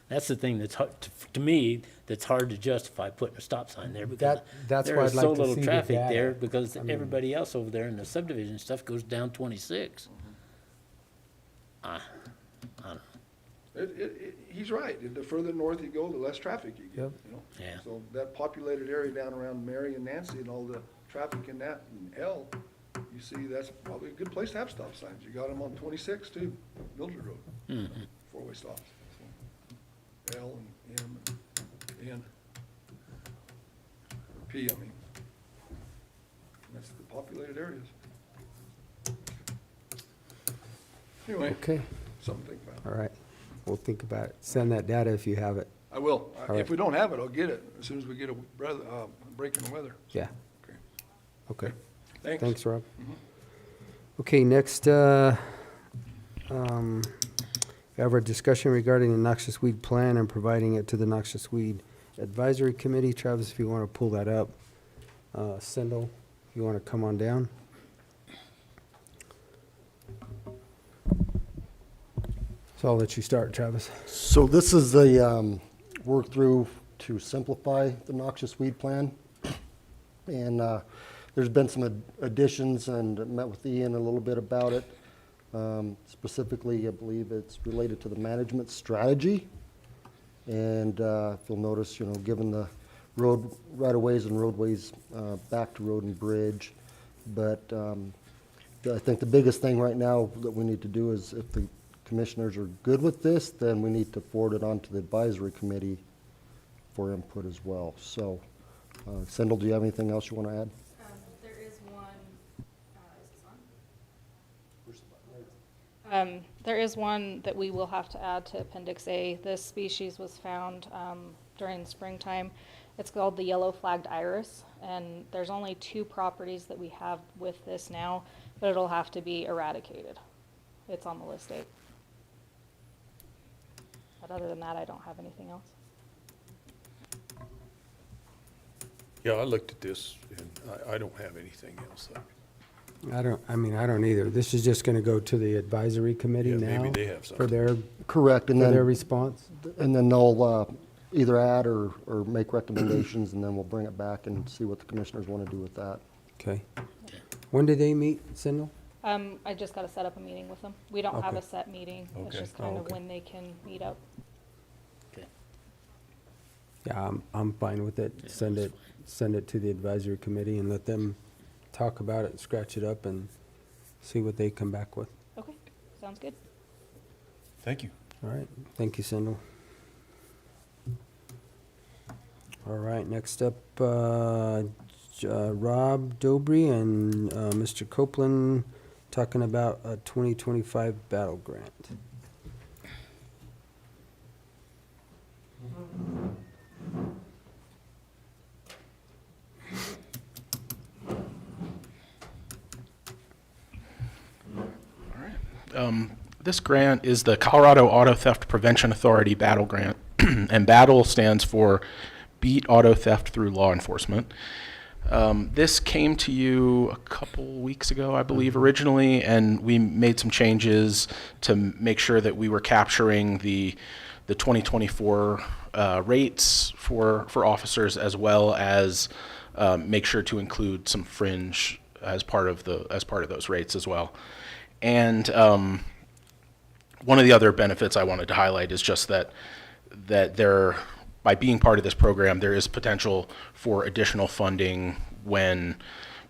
the thing that's hard, to me, that's hard to justify putting a stop sign there because That's there why is I'd so like to little see the traffic data. there because I mean- everybody else over there in the subdivision stuff goes down 26. I don't know. He's right. The further north you go, the less traffic you get, Yep. you know? Yeah. So that populated area down around Mary and Nancy and all the traffic in that, and L, you see that's probably a good place to have stop signs. You got them on 26 too, Mildred Road, Mhm. four-way stops. So L and M and N. P, I mean. That's the populated areas. Anyway, Okay, something to think about. all right. We'll think about it. Send that data if you have it. I will. All right. If we don't have it, I'll get it as soon as we get a break in the weather. Yeah. Okay. Okay. Thanks. Thanks, Rob. Mhm. Okay, next, we have our discussion regarding the noxious weed plan and providing it to the noxious weed advisory committee. Travis, if you want to pull that up. Sendel, if you want to come on down. So I'll let you start, Travis. So this is the work through to simplify the noxious weed plan. And there's been some additions and met with Ian a little bit about it. Specifically, I believe it's related to the management strategy. And if you'll notice, you know, given the road right-of-ways and roadways back to road and bridge. But I think the biggest thing right now that we need to do is if the commissioners are good with this, then we need to forward it on to the advisory committee for input as well. So, Sendel, do you have anything else you want to add? There is one, is this on? There is one that we will have to add to Appendix A. This species was found during springtime. It's called the yellow flagged iris, and there's only 2 properties that we have with this now, but it'll have to be eradicated. It's on the list 8. But other than that, I don't have anything else. Yeah, I looked at this and I don't have anything else. I don't either. This is just gonna go to the advisory committee Yeah, now? maybe they have For something. their, Correct, and for their then, response? and then they'll either add or make recommendations, and then we'll bring it back and see what the commissioners want to do with that. Okay. When do they meet, Sindel? I just gotta set up a meeting with them. We don't have Okay. a set meeting. It's Okay. just kind Oh, of okay. when they can meet up. Okay. Yeah, I'm fine with it. Yeah, Send that's it, send it to the advisory committee and let them talk about it, scratch it up and see what they come back with. Okay, sounds good. Thank you. All right, thank you, Sindel. All right, next up, Rob Dobry and Mr. Copeland talking about a 2025 battle grant. This grant is the Colorado Auto Theft Prevention Authority Battle Grant, and BATTLE stands for Beat Auto Theft Through Law Enforcement. This came to you a couple weeks ago, I believe, originally, and we made some changes to make sure that we were capturing the 2024 rates for officers, as well as make sure to include some fringe as part of those rates as well. And one of the other benefits I wanted to highlight is just that there, by being part of this program, there is potential for additional funding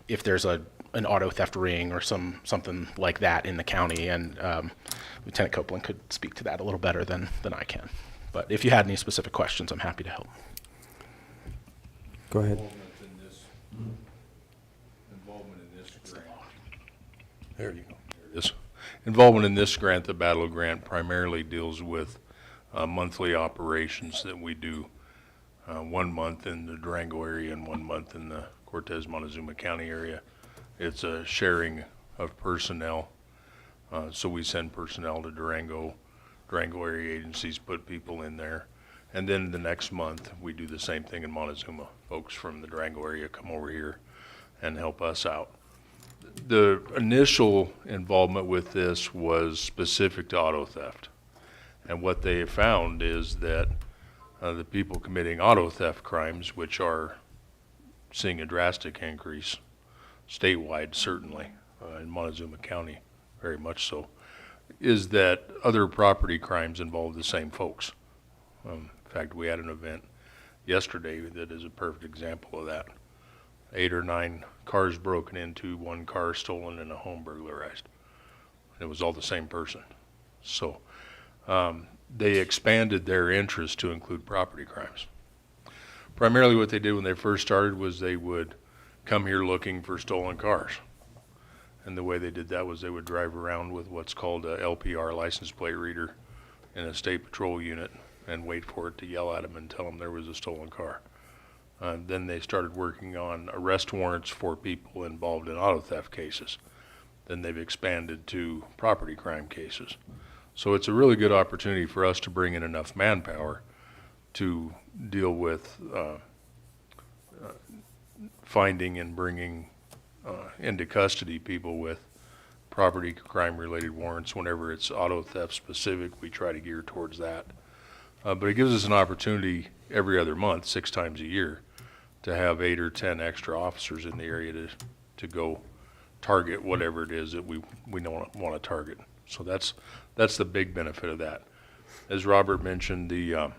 if there's an auto theft ring or something like that in the county. And Lieutenant Copeland could speak to that a little better than I can. But if you had any specific questions, I'm happy to help. Go ahead. Involvement in this grant. There you go. There it is. Involvement in this grant, the battle grant, primarily deals with monthly operations that we do 1 month in the Durango area and 1 month in the Cortez Montezuma County area. It's a sharing of personnel. So we send personnel to Durango area agencies, put people in there. And then the next month, we do the same thing in Montezuma. Folks from the Durango area come over here and help us out. The initial involvement with this was specific to auto theft. And what they have found is that the people committing auto theft crimes, which are seeing a drastic increase statewide, certainly, in Montezuma County, very much so, is that other property crimes involve the same folks. In fact, we had an event yesterday that is a perfect example of that. 8 or 9 cars broken into, 1 car stolen, and a home burglarized. It was all the same person. So they expanded their interest to include property crimes. Primarily what they did when they first started was they would come here looking for stolen cars. And the way they did that was they would drive around with what's called a LPR, license plate reader, in a state patrol unit and wait for it to yell at them and tell them there was a stolen car. Then they started working on arrest warrants for people involved in auto theft cases. Then they've expanded to property crime cases. So it's a really good opportunity for us to bring in enough manpower to deal with finding and bringing into custody people with property crime related warrants. Whenever it's auto theft specific, we try to gear towards that. But it gives us an opportunity every other month, 6 times a year, to have 8 or 10 extra officers in the area to go target whatever it is that we don't want to target. So that's the big benefit of that. As Robert mentioned, the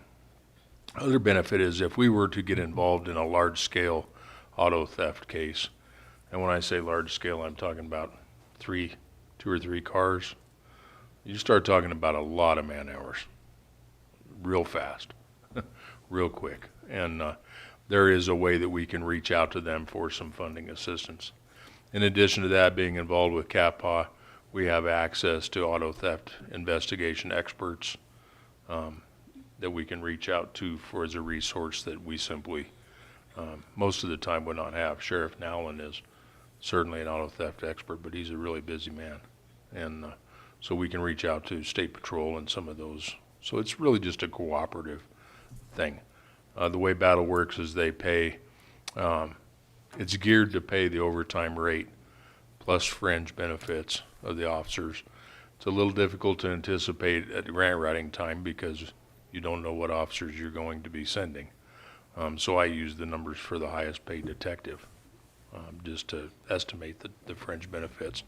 other benefit is if we were to get involved in a large scale auto theft case, and when I say large scale, I'm talking about 2 or 3 cars, you start talking about a lot of man hours, real fast, real quick. And there is a way that we can reach out to them for some funding assistance. In addition to that, being involved with CATPA, we have access to auto theft investigation experts that we can reach out to as a resource that we simply, most of the time, would not have. Sheriff Nowlin is certainly an auto theft expert, but he's a really busy man. And so we can reach out to State Patrol and some of those. So it's really just a cooperative thing. The way Battle works is they pay, it's geared to pay the overtime rate plus fringe benefits of the officers. It's a little difficult to anticipate at the grant writing time because you don't know what officers you're going to be sending. So I use the numbers for the highest paid detective, just to estimate the fringe benefits.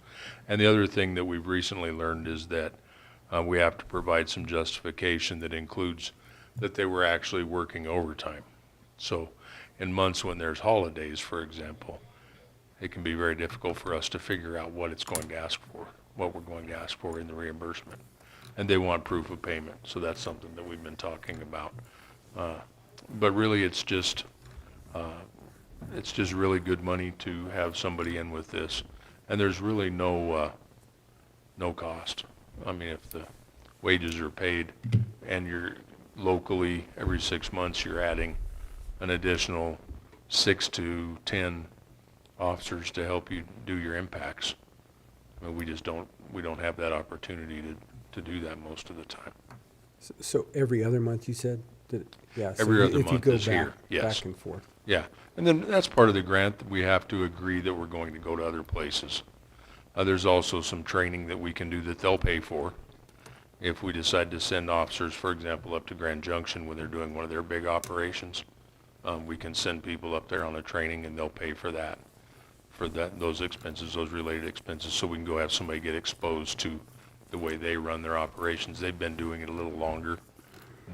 And the other thing that we've recently learned is that we have to provide some justification that includes that they were actually working overtime. So in months when there's holidays, for example, it can be very difficult for us to figure out what it's going to ask for, what we're going to ask for in the reimbursement. And they want proof of payment, so that's something that we've been talking about. But really, it's just really good money to have somebody in with this, and there's really no cost. I mean, if the wages are paid, and you're locally every 6 months, you're adding an additional 6 to 10 officers to help you do your impacts. I mean, we don't have that opportunity to do that most of the time. So every other month, you said? Yeah. so Every other if you month go is here, yes. Back and forth. Yeah, and then that's part of the grant, that we have to agree that we're going to go to other places. There's also some training that we can do that they'll pay for. If we decide to send officers, for example, up to Grand Junction when they're doing one of their big operations, we can send people up there on a training and they'll pay for that, those expenses, those related expenses, so we can go have somebody get exposed to the way they run their operations. They've been doing it a little longer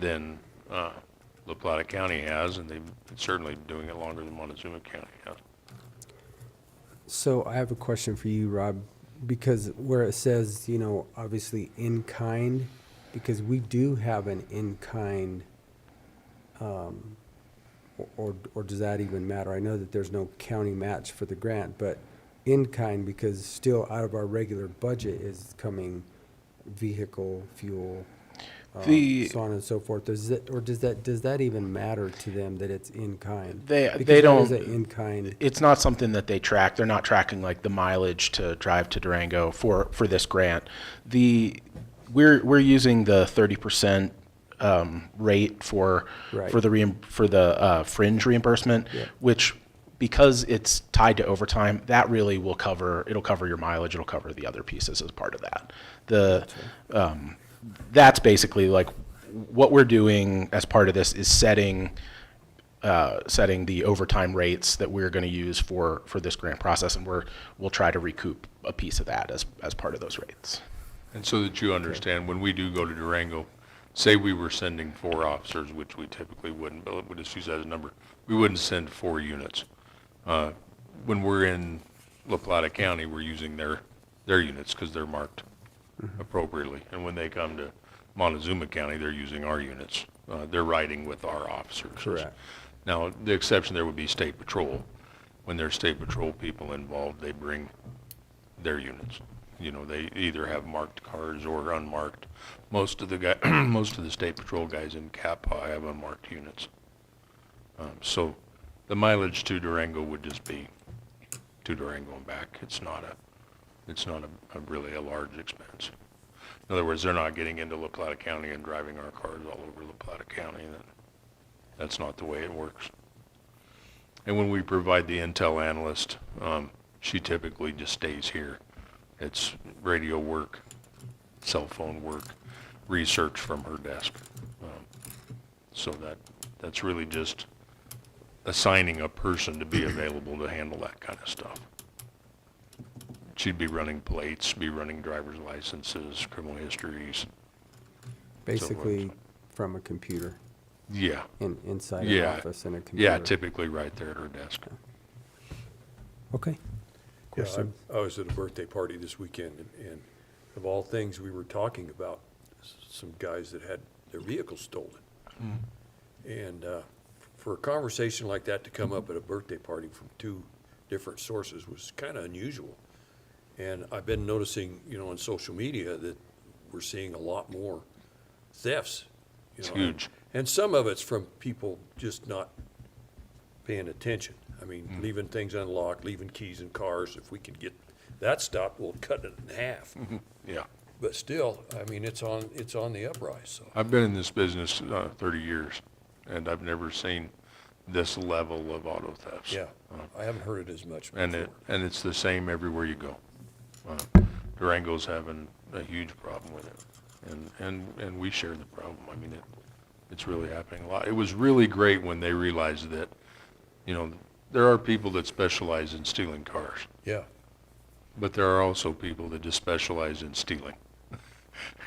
than La Plata County has, and they've certainly doing it longer than Montezuma County has. So I have a question for you, Rob, because where it says, obviously in kind, because we do have an in kind, or does that even matter? I know that there's no county match for the grant, but in kind, because still out of our regular budget is coming vehicle, fuel, so on and so forth. Does that even matter to them that it's in kind? They Because don't. that is an in kind. It's not something that they track. They're not tracking like the mileage to drive to Durango for this grant. We're using the 30% rate for Right. the fringe reimbursement, Yeah. which, because it's tied to overtime, that really it'll cover your mileage. It'll cover the other pieces as part of that. That's basically like what we're doing as part of this is setting the overtime rates that we're going to use for this grant process, and we'll try to recoup a piece of that as part of those rates. And so that you understand, when we do go to Durango, say we were sending 4 officers, which we typically wouldn't, but we'll just use that as a number. We wouldn't send 4 units. When we're in La Plata County, we're using their units because they're marked appropriately. And when they come to Montezuma County, they're using our units. They're riding with our officers. Correct. Now, the exception there would be State Patrol. When there's State Patrol people involved, they bring their units. They either have marked cars or unmarked. Most of the State Patrol guys in CATPA have unmarked units. So the mileage to Durango would just be to Durango and back. It's not a really a large expense. In other words, they're not getting into La Plata County and driving our cars all over La Plata County. That's not the way it works. And when we provide the intel analyst, she typically just stays here. It's radio work, cell phone work, research from her desk. So that's really just assigning a person to be available to handle that kind of stuff. She'd be running plates, be running driver's licenses, criminal histories. Basically from a computer. Yeah. Inside Yeah. an office and a computer. Yeah, typically right there at her desk. Okay. Yeah, Question? I was at a birthday party this weekend, and of all things, we were talking about some guys that had their vehicles stolen. And for a conversation like that to come up at a birthday party from 2 different sources was kind of unusual. And I've been noticing, on social media that we're seeing a lot more thefts. It's huge. And some of it's from people just not paying attention. I mean, leaving things unlocked, leaving keys in cars. If we can get that stopped, we'll cut it in half. Yeah. But still, I mean, it's on the uprise, so. I've been in this business 30 years, and I've never seen this level of auto thefts. Yeah, I haven't heard it as much before. And it's the same everywhere you go. Durango's having a huge problem with it, and we share the problem. I mean, it's really happening a lot. It was really great when they realized that, you know, there are people that specialize in stealing cars, Yeah. but there are also people that just specialize in stealing.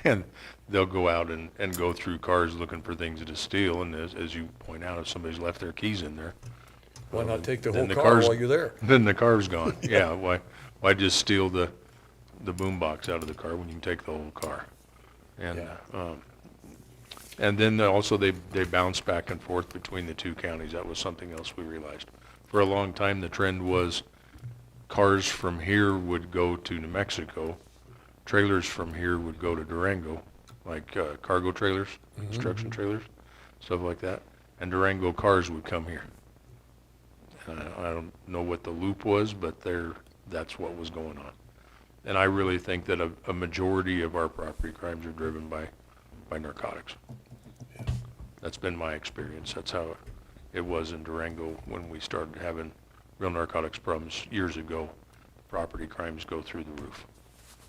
And they'll go out and go through cars looking for things to steal, and as you point out, if somebody's left their keys in there, Why not take the then whole the car car's- while you're there? then the car's gone. Yeah, why just steal the boom box out of the car when you can take the whole car? And, Yeah. and then also they bounce back and forth between the two counties. That was something else we realized. For a long time, the trend was cars from here would go to New Mexico, trailers from here would go to Durango, like cargo trailers, construction trailers, stuff like that, and Durango cars would come here. I don't know what the loop was, but that's what was going on. And I really think that a majority of our property crimes are driven by narcotics. That's been my experience. That's how it was in Durango when we started having real narcotics problems years ago. Property crimes go through the roof.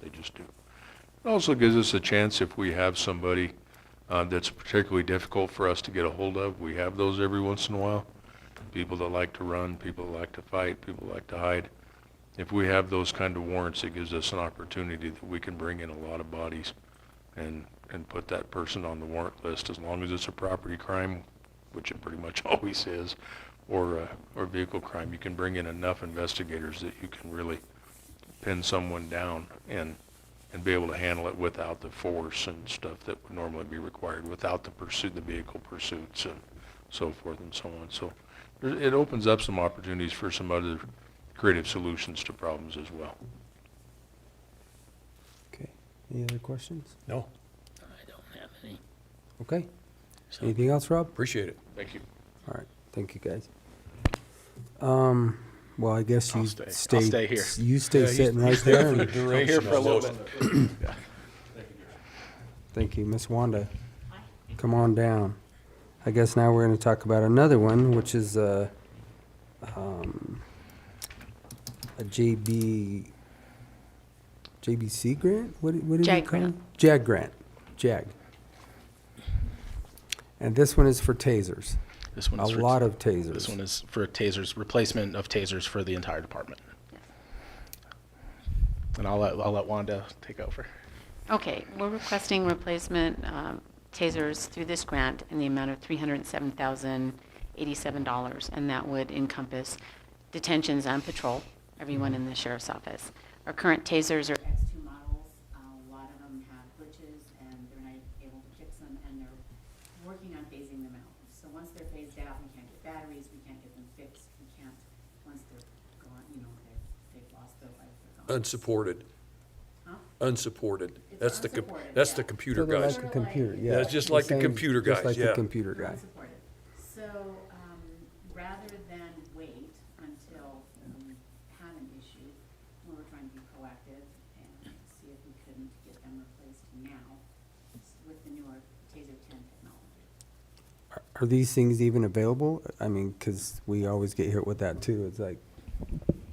They just do. It also gives us a chance if we have somebody that's particularly difficult for us to get a hold of. We have those every once in a while. People that like to run, people that like to fight, people that like to hide. If we have those kind of warrants, it gives us an opportunity that we can bring in a lot of bodies and put that person on the warrant list, as long as it's a property crime, which it pretty much always is, or vehicle crime. You can bring in enough investigators that you can really pin someone down and be able to handle it without the force and stuff that would normally be required, without the vehicle pursuits and so forth and so on. So it opens up some opportunities for some other creative solutions to problems as well. Okay, any other questions? No, I don't have any. Okay, So- anything else, Rob? appreciate it. Thank you. All right, thank you, guys. Well, I guess you I'll stay. I'll stay. stay here. You stay Yeah, he's- sitting right he's there there. for the and- duration. Here for a of little this. bit. Thank you, Miss Wanda. Come on down. I guess now we're gonna talk about another one, which is a JBC grant? What did you JAG call it? grant. JAG grant, JAG. And this one is for tasers, This a one's for- lot of tasers. This one is for tasers, replacement of tasers for the entire department. And I'll let Wanda take over. Okay, we're requesting replacement tasers through this grant in the amount of $307,087, and that would encompass detentions and patrol, everyone in the sheriff's office. Our current tasers are X2 models. A lot of them have glitches, and they're not able to fix them, and they're working on phasing them out. So once they're phased out, we can't get batteries, we can't get them fixed, we can't, once they're gone, they've lost their life, they're gone. Unsupported. Huh? Unsupported. It's That's unsupported, the yeah. computer So they're guys. like a computer, yeah. Yeah, it's just like the same- computer Just guys, like the yeah. computer guy. Unsupported. So, rather than wait until we have an issue, we were trying to be proactive and see if we couldn't get them replaced now with the newer TASER 10 technology. Are these things even available? I mean, because we always get hit with that too. It's like,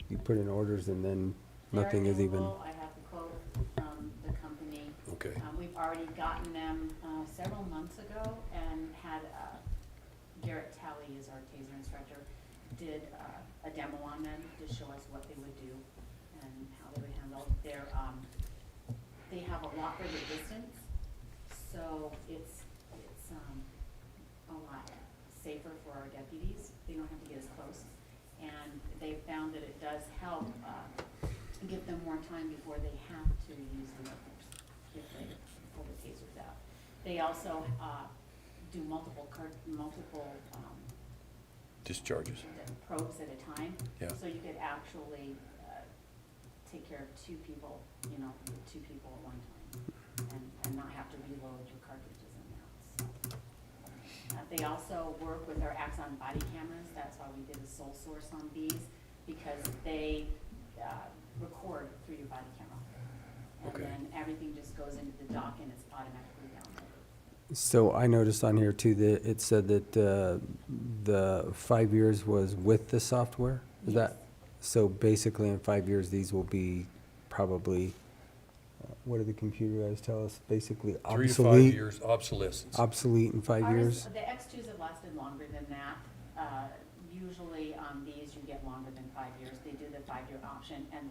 you put in orders and then nothing is even. They're available. I have the quote from the company. Okay. We've already gotten them several months ago and had Garrett Talley is our TASER instructor, did a demo on them to show us what they would do and how they would handle. They have a lot further distance, so it's a lot safer for our deputies. They don't have to get as close. And they found that it does help give them more time before they have to use the weapons if they pull the tasers out. They also do multiple Discharges. probes at a time. Yeah. So you could actually take care of two people, with two people at one time, and not have to reload your cartridges in there. So, they also work with our Axon body cameras. That's why we did a sole source on these, because they record through your body camera. And Okay. then everything just goes into the dock and it's automatically downloaded. So I noticed on here too that it said that the 5 years was with the software. Is that, so basically in 5 years, these will be probably, what did the computer guys tell us? Basically 3 to 5 obsolete, years obsolescence. obsolete in 5 Ours- years? The X2s have lasted longer than that. Usually on these, you get longer than 5 years. They do the 5-year option, and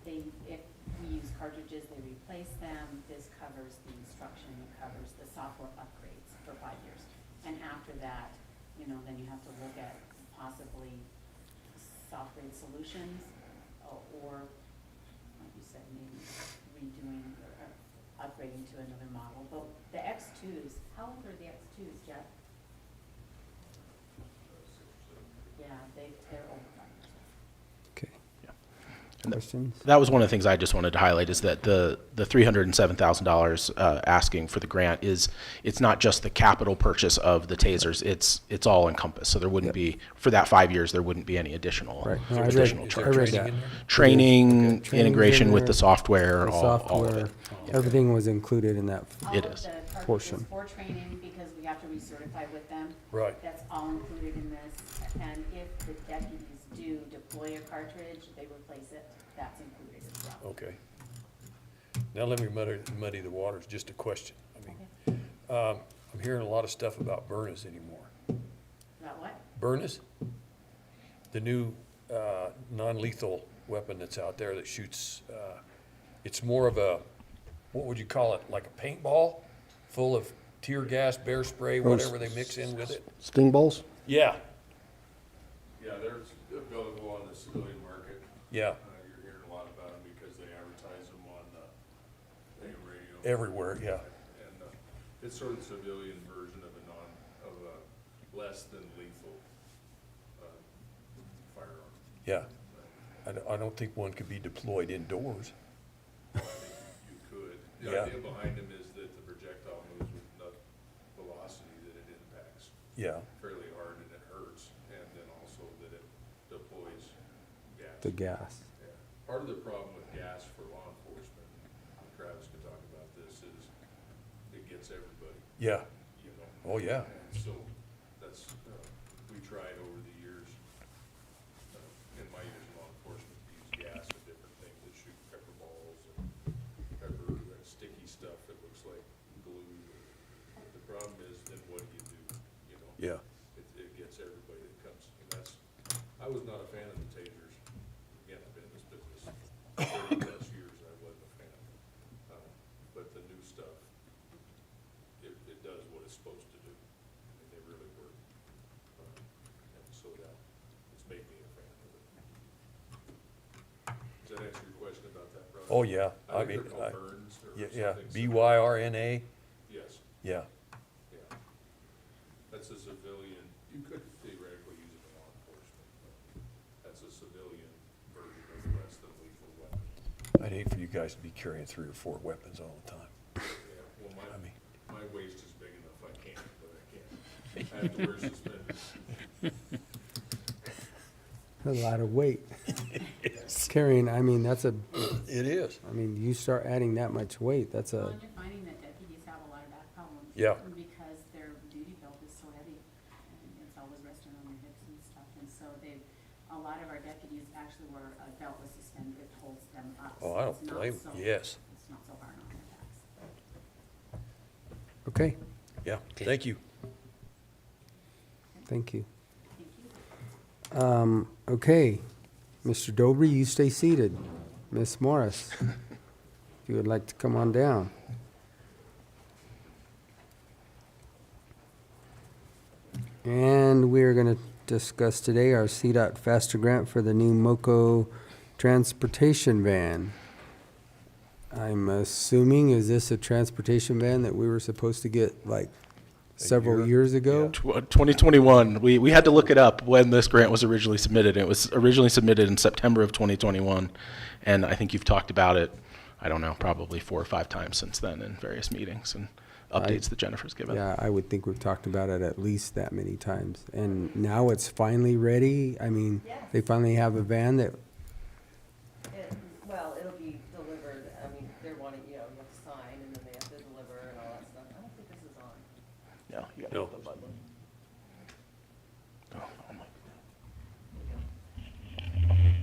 if we use cartridges, they replace them. This covers the instruction, it covers the software upgrades for 5 years. And after that, then you have to look at possibly software solutions, or, like you said, maybe redoing or upgrading to another model. But the X2s, how old are the X2s, Jeff? Yeah, they're old. Okay. And Questions? That was one of the things I just wanted to highlight is that the $307,000 asking for the grant it's not just the capital purchase of the tasers, it's all encompassed. So there wouldn't be, for that 5 years, there wouldn't be any additional, Right. No, additional Is there charge. that. training in there? Training, Training's integration in with there, the software, The all of software, it. everything was included in that. It All of is. the cartridges Portion. for training, because we have to recertify with them. Right. That's all included in this. And if the deputies do deploy a cartridge, they replace it, that's included as well. Okay. Now let me muddy the waters, just a question. I mean, I'm hearing a lot of stuff about Byrne anymore. About what? Byrne, the new non-lethal weapon that's out there that shoots, it's more of a, what would you call it, like a paintball full of tear gas, bear spray, whatever they mix in with it? Sting balls? Yeah, Yeah, there's available on the civilian market. yeah, You're hearing a lot about them because they advertise them on AM radio. everywhere, yeah. And it's sort of the civilian version of a less than lethal firearm. Yeah. I don't think one could be deployed indoors. I think you could. The Yeah. idea behind them is that the projectile moves with enough velocity that it impacts Yeah, fairly hard and it hurts, and then also that it deploys gas. The gas. Yeah. Part of the problem with gas for law enforcement, and Travis can talk about this, is it gets everybody, yeah, you know? oh, yeah. And so that's, we tried over the years, in my years in law enforcement, to use gas and different things that shoot pepper balls and pepper, sticky stuff that looks like glue. But the problem is then what do you do, you know? Yeah. It gets everybody that comes, and that's, I was not a fan of the tasers. Again, I've been in this business 30+ years, I wasn't a fan. But the new stuff, it does what it's supposed to do. I mean, they really work. And so, yeah, it's made me a fan of it. Does that answer your question about that, brother? Oh, yeah. I I mean, think they're called Byrnes or yeah, something. BYRNA, Yes, yeah. yeah. That's a civilian, you could theoretically use it in law enforcement, but that's a civilian version of a less than lethal weapon. I'd hate for you guys to be carrying 3 or 4 weapons all the time. Yeah, well, I mean, my waist is big enough, I can, but I can't. I have to wear suspenders. A lot of weight. Carrying, I mean, that's a, it is. I mean, you start adding that much weight, that's Well, a, and you're finding that deputies have a lot of back problems. Yeah. Because their duty belt is so heavy, and it's always resting on their hips and stuff, and so a lot of our deputies actually wear a belt with suspended, it holds them up. Oh, so I don't it's not blame, so- yes. It's not so hard on their backs. okay, Yeah, thank you. thank you. Thank you. Okay, Mr. Dobry, you stay seated. Miss Morris, if you would like to come on down. And we're gonna discuss today our CDOT Faster Grant for the new MoCo transportation van. I'm assuming, is this a transportation van that we were supposed to get like several year? years ago? 2021, we had to look it up when this grant was originally submitted. It was originally submitted in September of 2021, and I think you've talked about it, I don't know, probably 4 or 5 times since then in various meetings and updates that Jennifer's given. Yeah, I would think we've talked about it at least that many times. And now it's finally ready? I mean, they finally have a van that, Well, it'll be delivered, I mean, they're wanting, you have to sign, and then they have to deliver and all that stuff. I don't think this is on. No, you gotta No. hit the button.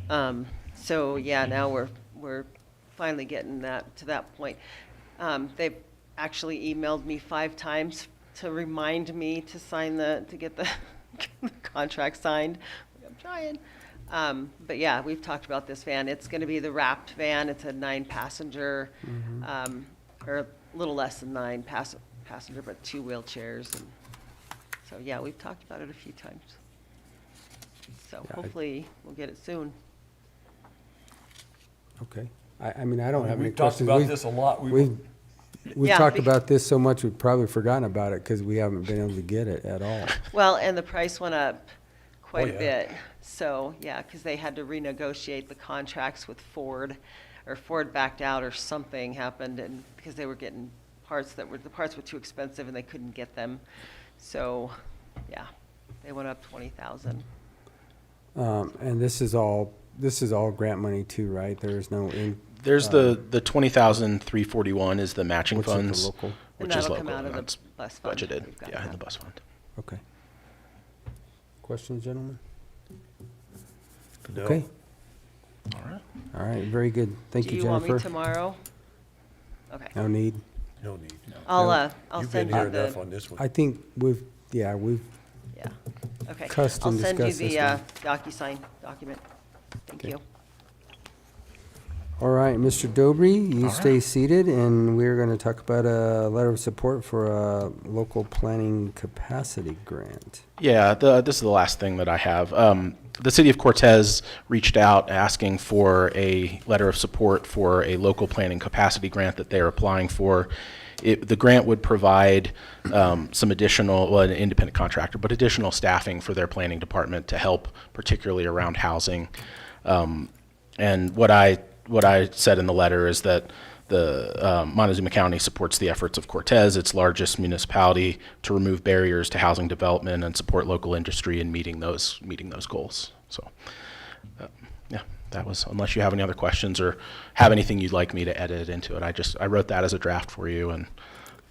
Oh, my. So, yeah, now we're finally getting that, to that point. They've actually emailed me 5 times to remind me to sign to get the contract signed. I'm trying. But yeah, we've talked about this van. It's gonna be the wrapped van. It's a 9-passenger, or a little less than 9 passenger, but 2 wheelchairs. And so, yeah, we've talked about it a few times. So hopefully we'll get it soon. Okay. I mean, I don't have any We've talked questions. about We've- this a lot. We've Yeah, talked bec- about this so much, we've probably forgotten about it because we haven't been able to get it at all. Well, and the price went up quite a yeah. bit. So, yeah, because they had to renegotiate the contracts with Ford, or Ford backed out or something happened, and because they were getting the parts were too expensive and they couldn't get them. So, yeah, they went up 20,000. And this is all grant money too, right? There's no There's the 20,341 is the matching Which is the funds, local? And which is that'll local, come out and of the that's bus fund. budgeted, We've got yeah, in that. the bus fund. Okay. Questions, gentlemen? No. Okay. All right. All right, very good. Thank Do you, you want me Jennifer. tomorrow? Okay. No need. No need. I'll You've been send here you enough the, on this one. I think we've yeah, okay. cussed I'll and send you discussed the this one. DocuSign document. Thank Okay. you. All right, Mr. Dobry, you All stay right. seated, and we're going to talk about a letter of support for a local planning capacity grant. Yeah, this is the last thing that I have. The city of Cortez reached out asking for a letter of support for a local planning capacity grant that they're applying for. The grant would provide some additional, well, an independent contractor, but additional staffing for their planning department to help, particularly around housing. And what I said in the letter is that the Montezuma County supports the efforts of Cortez, its largest municipality, to remove barriers to housing development and support local industry in meeting those goals. So, yeah, that was. Unless you have any other questions or have anything you'd like me to edit into it, I wrote that as a draft for you and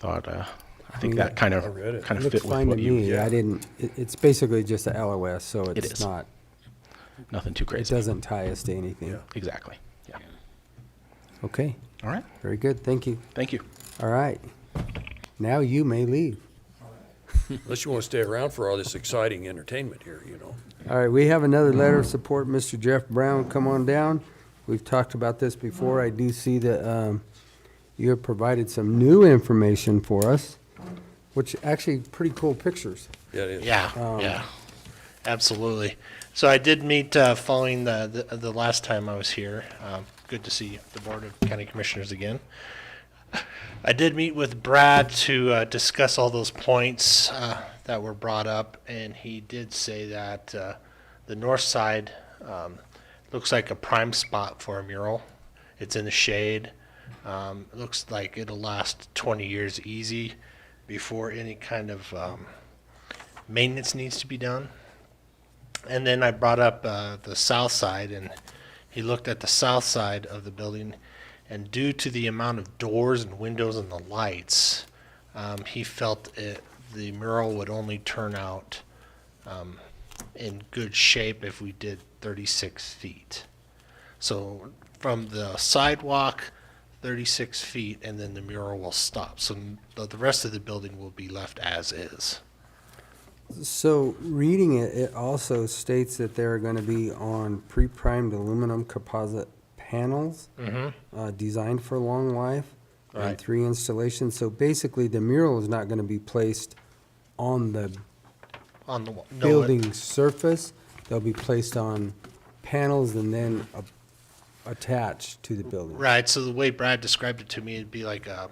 thought I think that kind I of read it. Looks fit with fine to what you. me. yeah. I didn't, it's basically just a LOS, so It it's is. not, Nothing too it crazy. doesn't tie us to anything. Yeah. Exactly. Yeah. Okay, All right. very good. Thank you. Thank you. All right. Now you may leave. Unless you want to stay around for all this exciting entertainment here, you know. All right, we have another letter of support. Mr. Jeff Brown, come on down. We've talked about this before. I do see that you have provided some new information for us, which actually pretty cool pictures. Yeah, it is. Yeah, absolutely. So I did meet following the last time I was here. Good to see the Board of County Commissioners again. I did meet with Brad to discuss all those points that were brought up, and he did say that the north side looks like a prime spot for a mural. It's in the shade. It looks like it'll last 20 years easy before any kind of maintenance needs to be done. And then I brought up the south side, and he looked at the south side of the building, and due to the amount of doors and windows and the lights, he felt the mural would only turn out in good shape if we did 36 feet. So from the sidewalk, 36 feet, and then the mural will stop. So the rest of the building will be left as is. So reading it, it also states that they're going to be on pre-primed aluminum composite panels designed for long life and Right. 3 installations. So basically, the mural is not going to be placed on the On the wall. No, building surface. They'll be placed on panels and then attached to the building. Right, so the way Brad described it to me, it'd be like a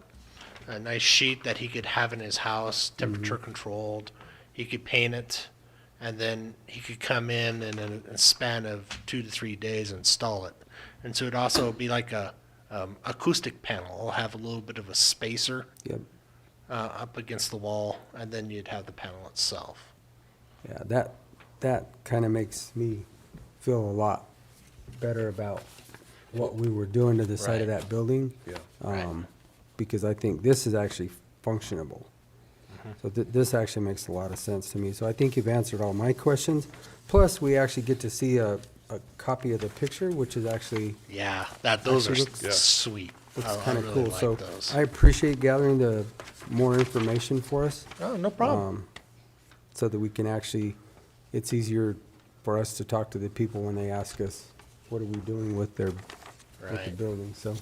nice sheet that he could have in his house, temperature controlled. He could paint it, and then he could come in a span of 2 to 3 days install it. And so it'd also be like a acoustic panel. It'll have a little bit of a spacer Yep. up against the wall, and then you'd have the panel itself. Yeah, that kind of makes me feel a lot better about what we were doing to the side of Right. that building. Yeah. Right. Because I think this is actually functionable. So this actually makes a lot of sense to me. So I think you've answered all my questions. Plus, we actually get to see a copy of the picture, which is actually, Yeah, those are Actually looks- sweet. looks I kind of really cool. like So those. I appreciate gathering the more information for us. Oh, no problem. So that we can actually, it's easier for us to talk to the people when they ask us, what are we doing with the Right. building? So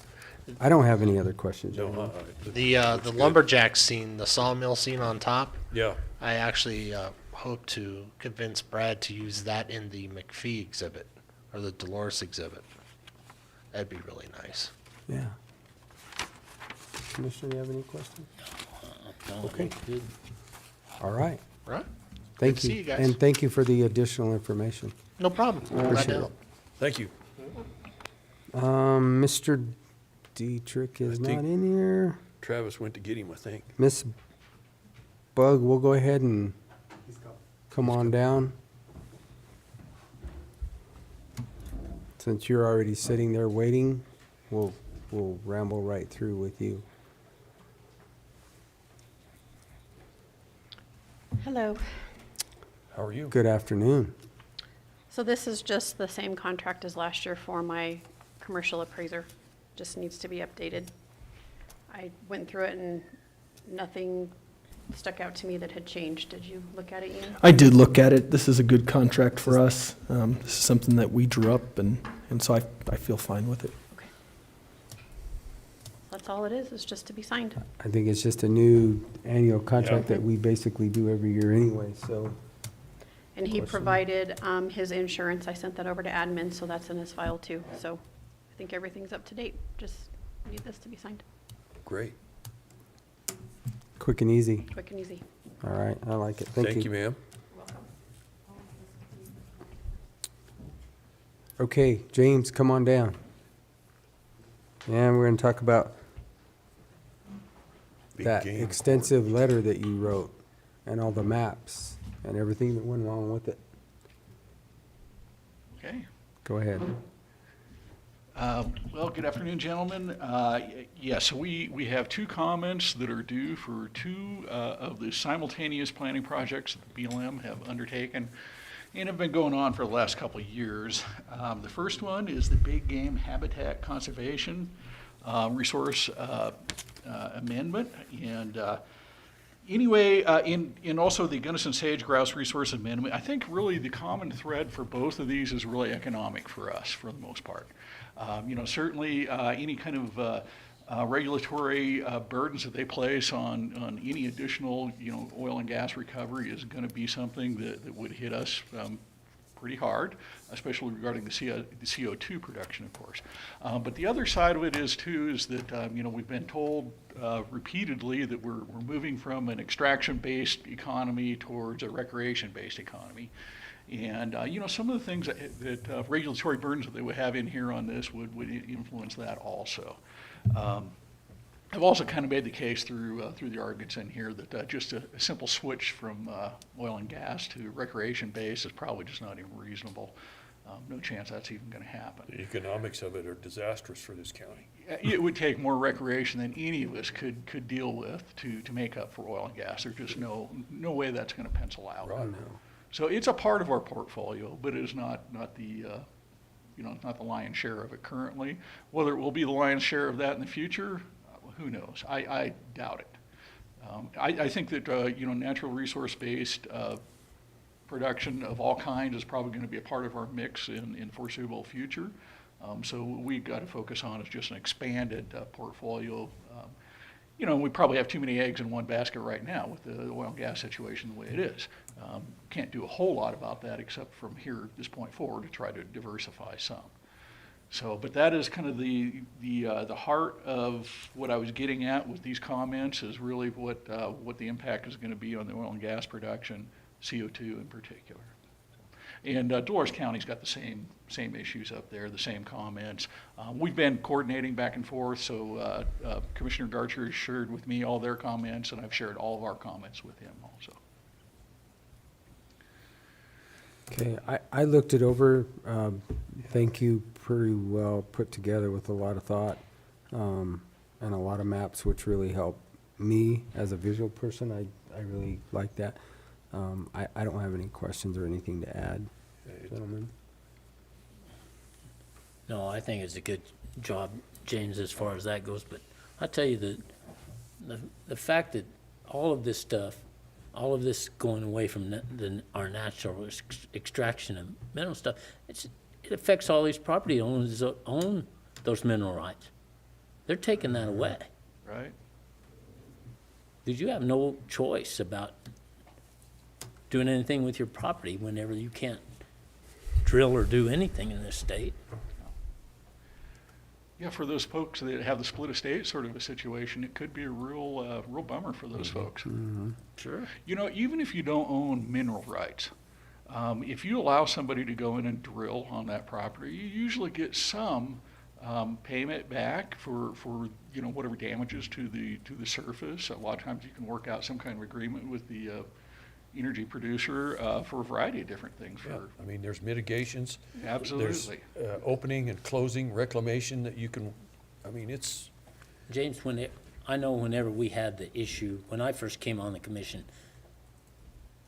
I don't have any other questions. No, gentlemen. The lumberjack scene, the sawmill scene on top, Yeah, I actually hope to convince Brad to use that in the McPhee exhibit or the Dolores exhibit. That'd be really nice. Yeah. Commissioner, you have any questions? Okay. Good. All right. Right? Thank Good to you. see you guys. And thank you for the additional information. No problem. Glad to Appreciate help. thank you. Mr. Dietrich is I not think- in here. Travis went to get him, I think. Miss Bug, we'll go ahead and come on down. Since you're already sitting there waiting, we'll ramble right through with you. Hello. How are you? Good afternoon. So this is just the same contract as last year for my commercial appraiser. Just needs to be updated. I went through it and nothing stuck out to me that had changed. Did you look at it, Ian? I did look at it. This is a good contract for us. This is something that we drew up, and so I feel fine with it. Okay. That's all it is just to be signed. I think it's just a new annual contract Yeah. that we basically do every year anyway, so. And he Question. provided his insurance. I sent that over to admin, so that's in his file too. So I think everything's up to date. Just need this to be signed. Great. Quick and easy. Quick and easy. All right, I like it. Thank you. ma'am. Okay, James, come on down. And we're gonna talk about Big that game extensive letter that you wrote and all the maps and everything that went along with it. Okay. Go ahead. Well, good afternoon, gentlemen. Yes, we have two comments that are due for two of the simultaneous planning projects that the BLM have undertaken and have been going on for the last couple of years. The first one is the Big Game Habitat Conservation Resource Amendment. And anyway, in also the Gunnison Sage Grouse Resource Amendment, I think really the common thread for both of these is really economic for us for the most part. Certainly any kind of regulatory burdens that they place on any additional, oil and gas recovery is going to be something that would hit us pretty hard, especially regarding the CO2 production, of course. But the other side of it is that, we've been told repeatedly that we're moving from an extraction-based economy towards a recreation-based economy. And, some of the things that regulatory burdens that they would have in here on this would influence that also. I've also kind of made the case through the arguments in here that just a simple switch from oil and gas to recreation-based is probably just not even reasonable. No chance that's even going to happen. The economics of it are disastrous for this county. It would take more recreation than any of us could deal with to make up for oil and gas. There's just no way that's going to pencil out. Right. So it's a part of our portfolio, but it is not the not the lion's share of it currently. Whether it will be the lion's share of that in the future, who knows? I doubt it. I think that natural resource-based production of all kinds is probably going to be a part of our mix in foreseeable future. So what we've got to focus on is just an expanded portfolio. We probably have too many eggs in one basket right now with the oil and gas situation the way it is. Can't do a whole lot about that except from here at this point forward to try to diversify some. So, but that is kind of the heart of what I was getting at with these comments is really what the impact is going to be on the oil and gas production, CO2 in particular. And Dolores County's got the same issues up there, the same comments. We've been coordinating back and forth, so Commissioner Garcher has shared with me all their comments, and I've shared all of our comments with him also. Okay, I looked it over. Thank you, pretty well put together with a lot of thought and a lot of maps, which really help me as a visual person. I really like that. I don't have any questions or anything to add, gentlemen. No, I think it's a good job, James, as far as that goes, but I tell you the fact that all of this stuff, all of this going away from our natural extraction of mineral stuff, it affects all these property owners that own those mineral rights. They're taking that away. Right? Because you have no choice about doing anything with your property whenever you can't drill or do anything in this state. Yeah, for those folks that have the split estate sort of a situation, it could be a real bummer for those folks. Sure. You know, even if you don't own mineral rights, if you allow somebody to go in and drill on that property, you usually get some payment back for you know, whatever damages to the surface. A lot of times you can work out some kind of agreement with the energy producer for a variety of different things. Yeah, I mean, there's mitigations. Absolutely. There's opening and closing, reclamation that you can, I mean, it's. James, I know whenever we had the issue, when I first came on the commission,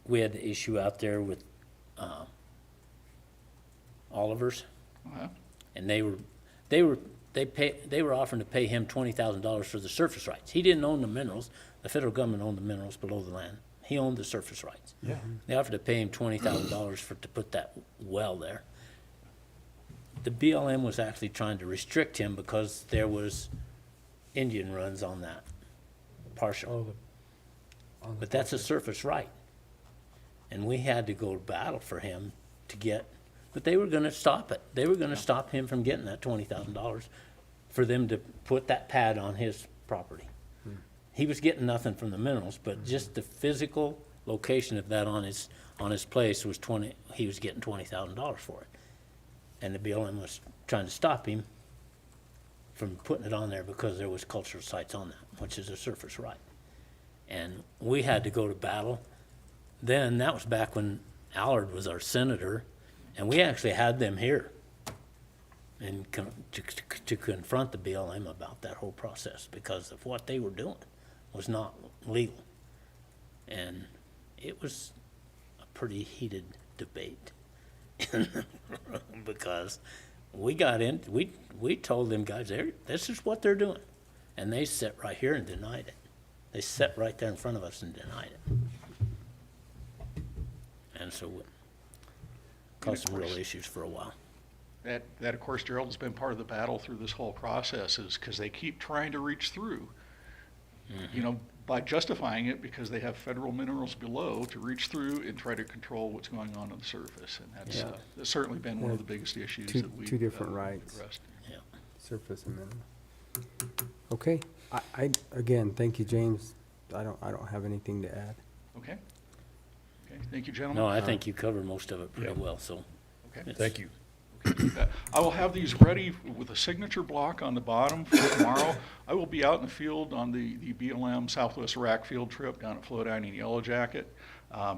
we had the issue out there with Oliver's, and they were offering to pay him $20,000 for the surface rights. He didn't own the minerals. The federal government owned the minerals below the land. He owned the surface rights. Yeah. They offered to pay him $20,000 to put that well there. The BLM was actually trying to restrict him because there was Indian runs on that partial. But that's a surface right. And we had to go to battle for him to get, but they were going to stop it. They were going to stop him from getting that $20,000 for them to put that pad on his property. He was getting nothing from the minerals, but just the physical location of that on his place was he was getting $20,000 for it. And the BLM was trying to stop him from putting it on there because there was cultural sites on that, which is a surface right. And we had to go to battle. Then that was back when Allard was our senator, and we actually had them here and to confront the BLM about that whole process because of what they were doing was not legal. And it was a pretty heated debate in the room because we got in, we told them guys, this is what they're doing. And they sat right here and denied it. They sat right there in front of us and denied it. And so it caused some real issues for a while. That of course, Gerald, has been part of the battle through this whole process is because they keep trying to reach through, you know, by justifying it because they have federal minerals below to reach through and try to control what's going on the surface. And that's certainly been one of the biggest issues that we've two different rights. addressed. Yeah. Surface and mineral. Okay, I again, thank you, James. I don't have anything to add. Okay. Okay, thank you, gentlemen. No, I think you covered most of it pretty well, so. Okay. Thank you. I will have these ready with a signature block on the bottom for tomorrow. I will be out in the field on the BLM Southwest Iraq field trip down at Flowdown and Yellow Jacket.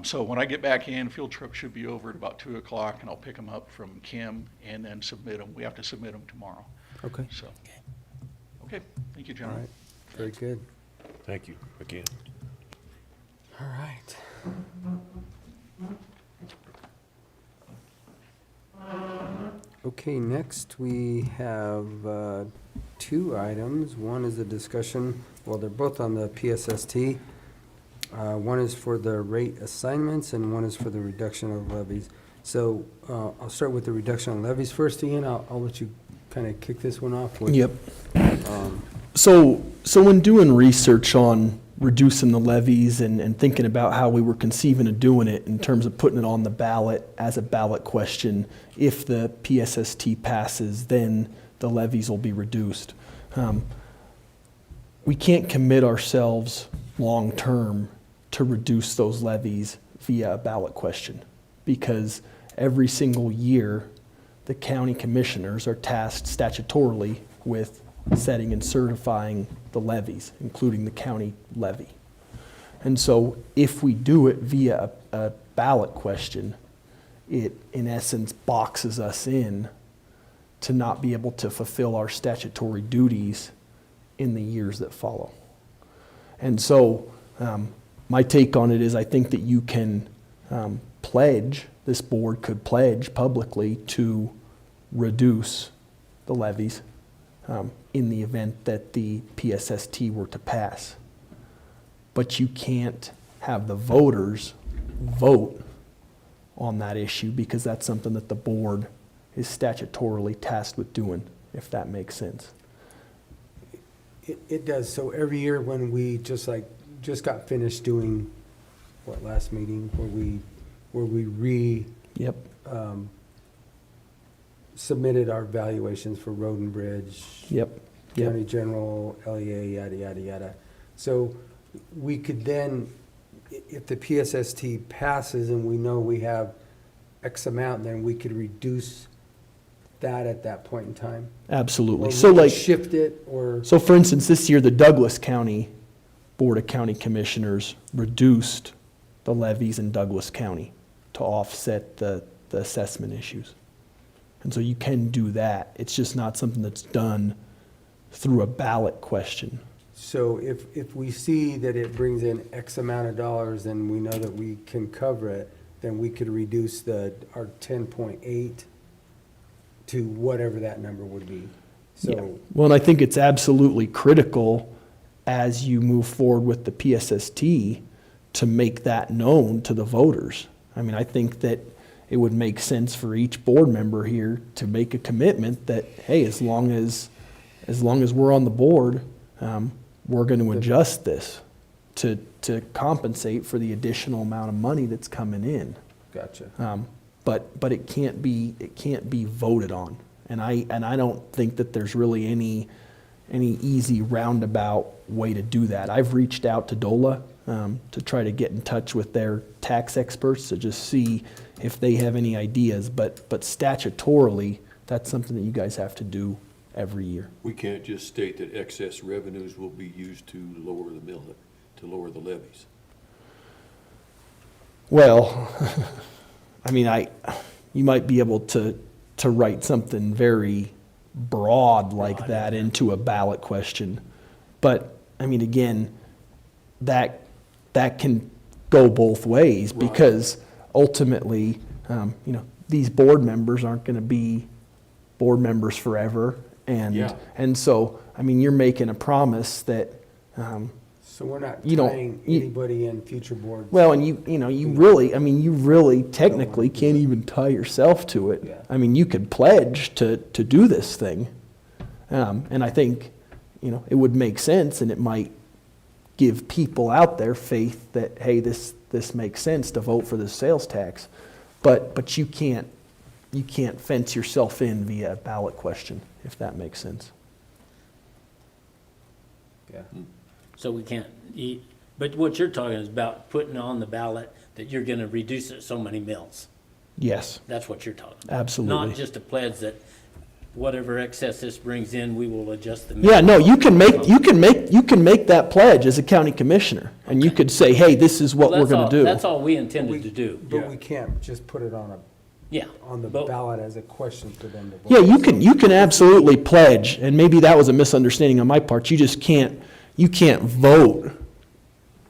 So when I get back in, field trip should be over at about 2 o'clock, and I'll pick them up from Kim and then submit them. We have to submit them tomorrow. Okay. So, okay, thank you, All gentlemen. right, very good. Thank you again. All right. Okay, next we have two items. One is a discussion, well, they're both on the PSST. One is for the rate assignments and one is for the reduction of levies. So I'll start with the reduction of levies first, Ian. I'll let you kind of kick this one off with. Yep. So when doing research on reducing the levies and thinking about how we were conceiving of doing it in terms of putting it on the ballot as a ballot question, if the PSST passes, then the levies will be reduced. We can't commit ourselves long-term to reduce those levies via a ballot question because every single year the county commissioners are tasked statutorily with setting and certifying the levies, including the county levy. And so if we do it via a ballot question, it in essence boxes us in to not be able to fulfill our statutory duties in the years that follow. And so my take on it is I think that you can pledge, this board could pledge publicly to reduce the levies in the event that the PSST were to pass. But you can't have the voters vote on that issue because that's something that the board is statutorily tasked with doing, if that makes sense. It does. So every year when we just got finished doing, last meeting, where we Yep. submitted our valuations for road and bridge. Yep. County General, LEA, yada, yada, yada. So we could then, if the PSST passes and we know we have X amount, then we could reduce that at that point in time? Absolutely. Or So we could like, shift it, or? so for instance, this year, the Douglas County Board of County Commissioners reduced the levies in Douglas County to offset the assessment issues. And so you can do that. It's just not something that's done through a ballot question. So if we see that it brings in X amount of dollars and we know that we can cover it, then we could reduce our 10.8 to whatever that number would be. Yeah. So, Well, and I think it's absolutely critical as you move forward with the PSST to make that known to the voters. I mean, I think that it would make sense for each board member here to make a commitment that, hey, as long as we're on the board, we're going to adjust this to compensate for the additional amount of money that's coming in. gotcha. But it can't be voted on. And I don't think that there's really any easy roundabout way to do that. I've reached out to DOLA to try to get in touch with their tax experts to just see if they have any ideas. But statutorily, that's something that you guys have to do every year. We can't just state that excess revenues will be used to lower the levies. Well, I mean, you might be able to write something very broad like that into a ballot question. But, I mean, again, that can go both ways because ultimately, these board members aren't going to be board members forever. And so, I mean, you're making a promise that, So we're not you don't- tying anybody in future boards? well, and you really technically can't even tie yourself to it. Yeah. I mean, you could pledge to do this thing. And I think, it would make sense and it might give people out there faith that, hey, this makes sense to vote for this sales tax. But you can't fence yourself in via a ballot question, if that makes sense. Yeah. So we can't, but what you're talking is about putting on the ballot that you're gonna reduce it so many mills. Yes, That's what you're talking about. absolutely. Not just a pledge that whatever excess this brings in, we will adjust the mill. Yeah, no, you can make that pledge as a county commissioner, and you could say, hey, this is what Well, we're that's gonna all- do. That's all we intended to do. But we can't just put it on Yeah. the but- ballot as a question for them to vote. Yeah, you can absolutely pledge, and maybe that was a misunderstanding on my part, you can't vote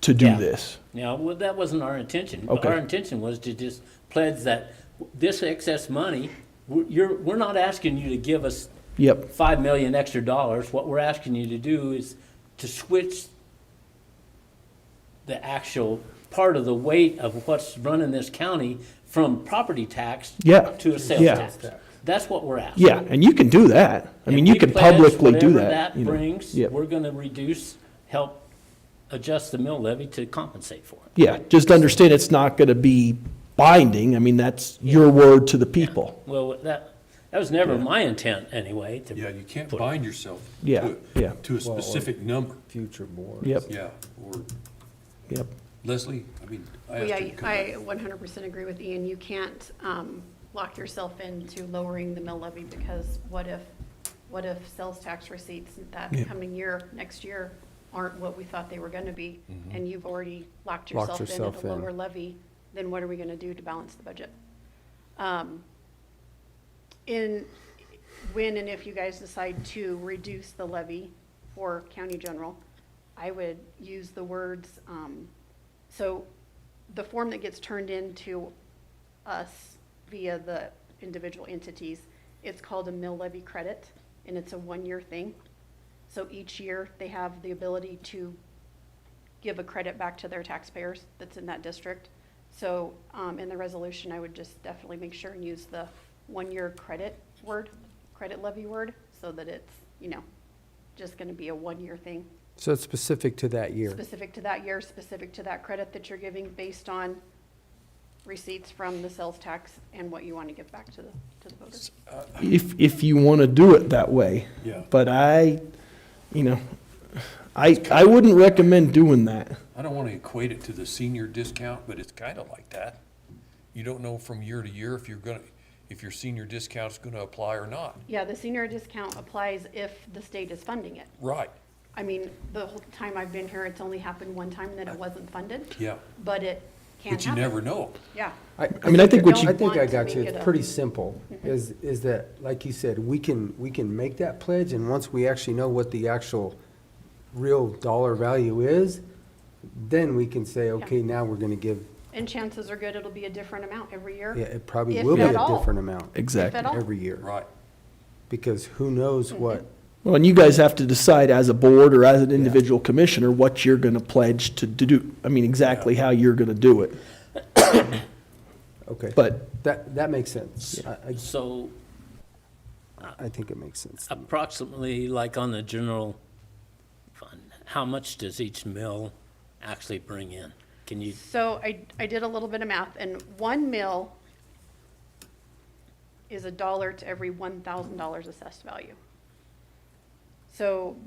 to do Yeah. this. Yeah, well, that wasn't our intention. Okay. Our intention was to just pledge that this excess money, we're not asking you to give us Yep, 5 million extra dollars. What we're asking you to do is to switch the actual part of the weight of what's running this county from property tax Yeah. to a sales Yeah. tax. That's what we're asking. yeah, and you can do that. I mean, And you we can pledge publicly do whatever that. that brings, Yep. we're gonna help adjust the mill levy to compensate for it. Yeah, just understand it's not gonna be binding, I mean, that's your word to the people. Well, that was never my intent anyway, to. Yeah, you can't put- bind yourself Yeah, yeah. to a specific number. Future boards. Yep, Yeah, or yep. Leslie, I mean, I asked Yeah, her to come I back. 100% agree with Ian. You can't lock yourself into lowering the mill levy because what if sales tax receipts that Yeah. coming year, next year, aren't what we thought they were going to be, Mm-hmm. and you've already locked Locked yourself in yourself at a in. lower levy, then what are we going to do to balance the budget? When and if you guys decide to reduce the levy for county general, I would use the words, so the form that gets turned into us via the individual entities, it's called a mill levy credit. and it's a one-year thing. So each year, they have the ability to give a credit back to their taxpayers that's in that district. So in the resolution, I would just definitely make sure and use the one-year credit levy word, so that it's, you know, just gonna be a one-year thing. So it's specific to that year. Specific to that year, specific to that credit that you're giving based on receipts from the sales tax and what you want to give back to the voters. If you want to do it that way. Yeah. But I wouldn't recommend doing that. I don't want to equate it to the senior discount, but it's kind of like that. You don't know from year to year if your senior discount's gonna apply or not. Yeah, the senior discount applies if the state is funding it. Right, I mean, the whole time I've been here, it's only happened one time that it wasn't funded, yeah. but it can happen. But you never know. Yeah. I mean, I think what you- I think I want to got you. make it It's a- pretty simple, is that, like you said, we can make that pledge, and once we actually know what the actual real dollar value is, then we can say, okay, now we're gonna give, And chances are good it'll be a different amount every year. yeah, it probably If will be at a all. different amount. Exactly. If at all. Every year. Right. Because who knows what, Well, and you guys have to decide as a board or as an individual commissioner what you're going to pledge to do. I mean, exactly how you're going to do it. okay. But That makes sense. So I think it makes sense. approximately, like on the general fund, how much does each mill actually bring in? Can you, So I did a little bit of math, and 1 mil is $1 to every $1,000 assessed value. So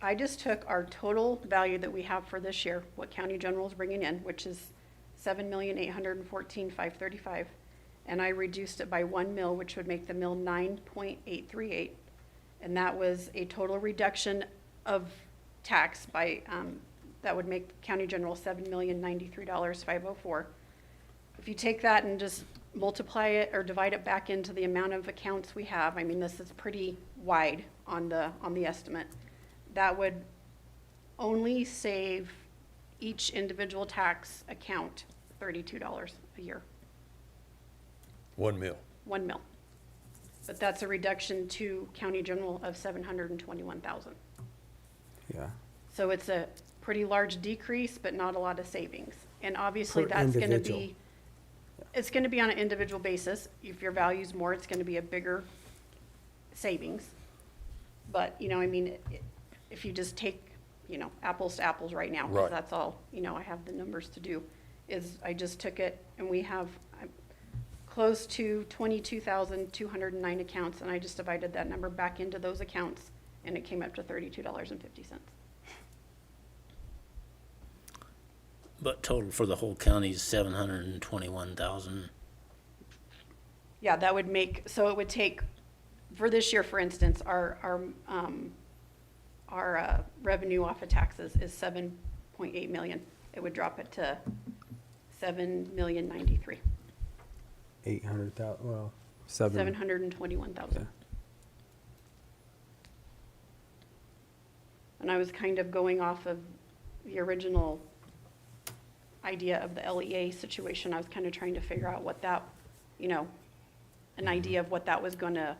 I just took our total value that we have for this year, what county general is bringing in, which is $7,814,535, and I reduced it by 1 mil, which would make the mill 9.838, and that was a total reduction of tax by that would make county general $7,093,504. If you take that and just multiply it or divide it back into the amount of accounts we have, I mean, this is pretty wide on the estimate. That would only save each individual tax account $32 a year. 1 mil. 1 mil. But that's a reduction to county general of $721,000. Yeah. So it's a pretty large decrease, but not a lot of savings. And obviously, Per that's gonna individual. be, it's gonna be on an individual basis. If your value's more, it's gonna be a bigger savings. But, you know, I mean, if you just take, you know, apples to apples right now, 'cause Right. that's all, you know, I have the numbers to do, is I just took it, and we have close to 22,209 accounts, and I just divided that number back into those accounts, and it came up to $32.50. but total for the whole county is 721,000. Yeah, that would make, so it would take, for this year, for instance, our revenue off of taxes is 7.8 million. It would drop it to 7,093,000. 800,000, well, 721,000. Yeah. And I was kind of going off of the original idea of the LEA situation. I was kind of trying to figure out what that, you know, an idea of what that was going to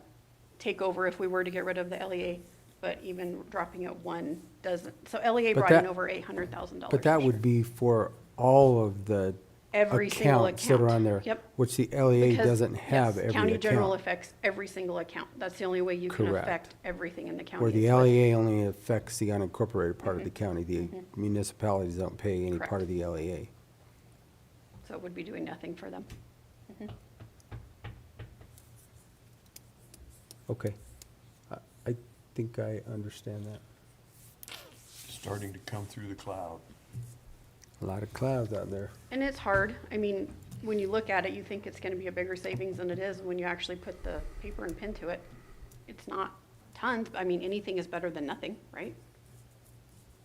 take over if we were to get rid of the LEA. But even dropping it 1 doesn't. So LEA But brought in that- over $800,000. but that would be for all of the Every single accounts that are on there. Yep. Which the LEA Because, doesn't have yes, every County general account. affects every single account. That's the only way you can Correct. affect everything in the county. Where the is with- LEA only affects the unincorporated part of the county. The municipalities don't pay any Correct. part of the LEA. So it would be doing nothing for them. Okay. I think I understand that. Starting to come through the cloud. A lot of clouds out there. And it's hard. I mean, when you look at it, you think it's gonna be a bigger savings than it is. When you actually put the paper and pen to it, it's not tons. I mean, anything is better than nothing, right?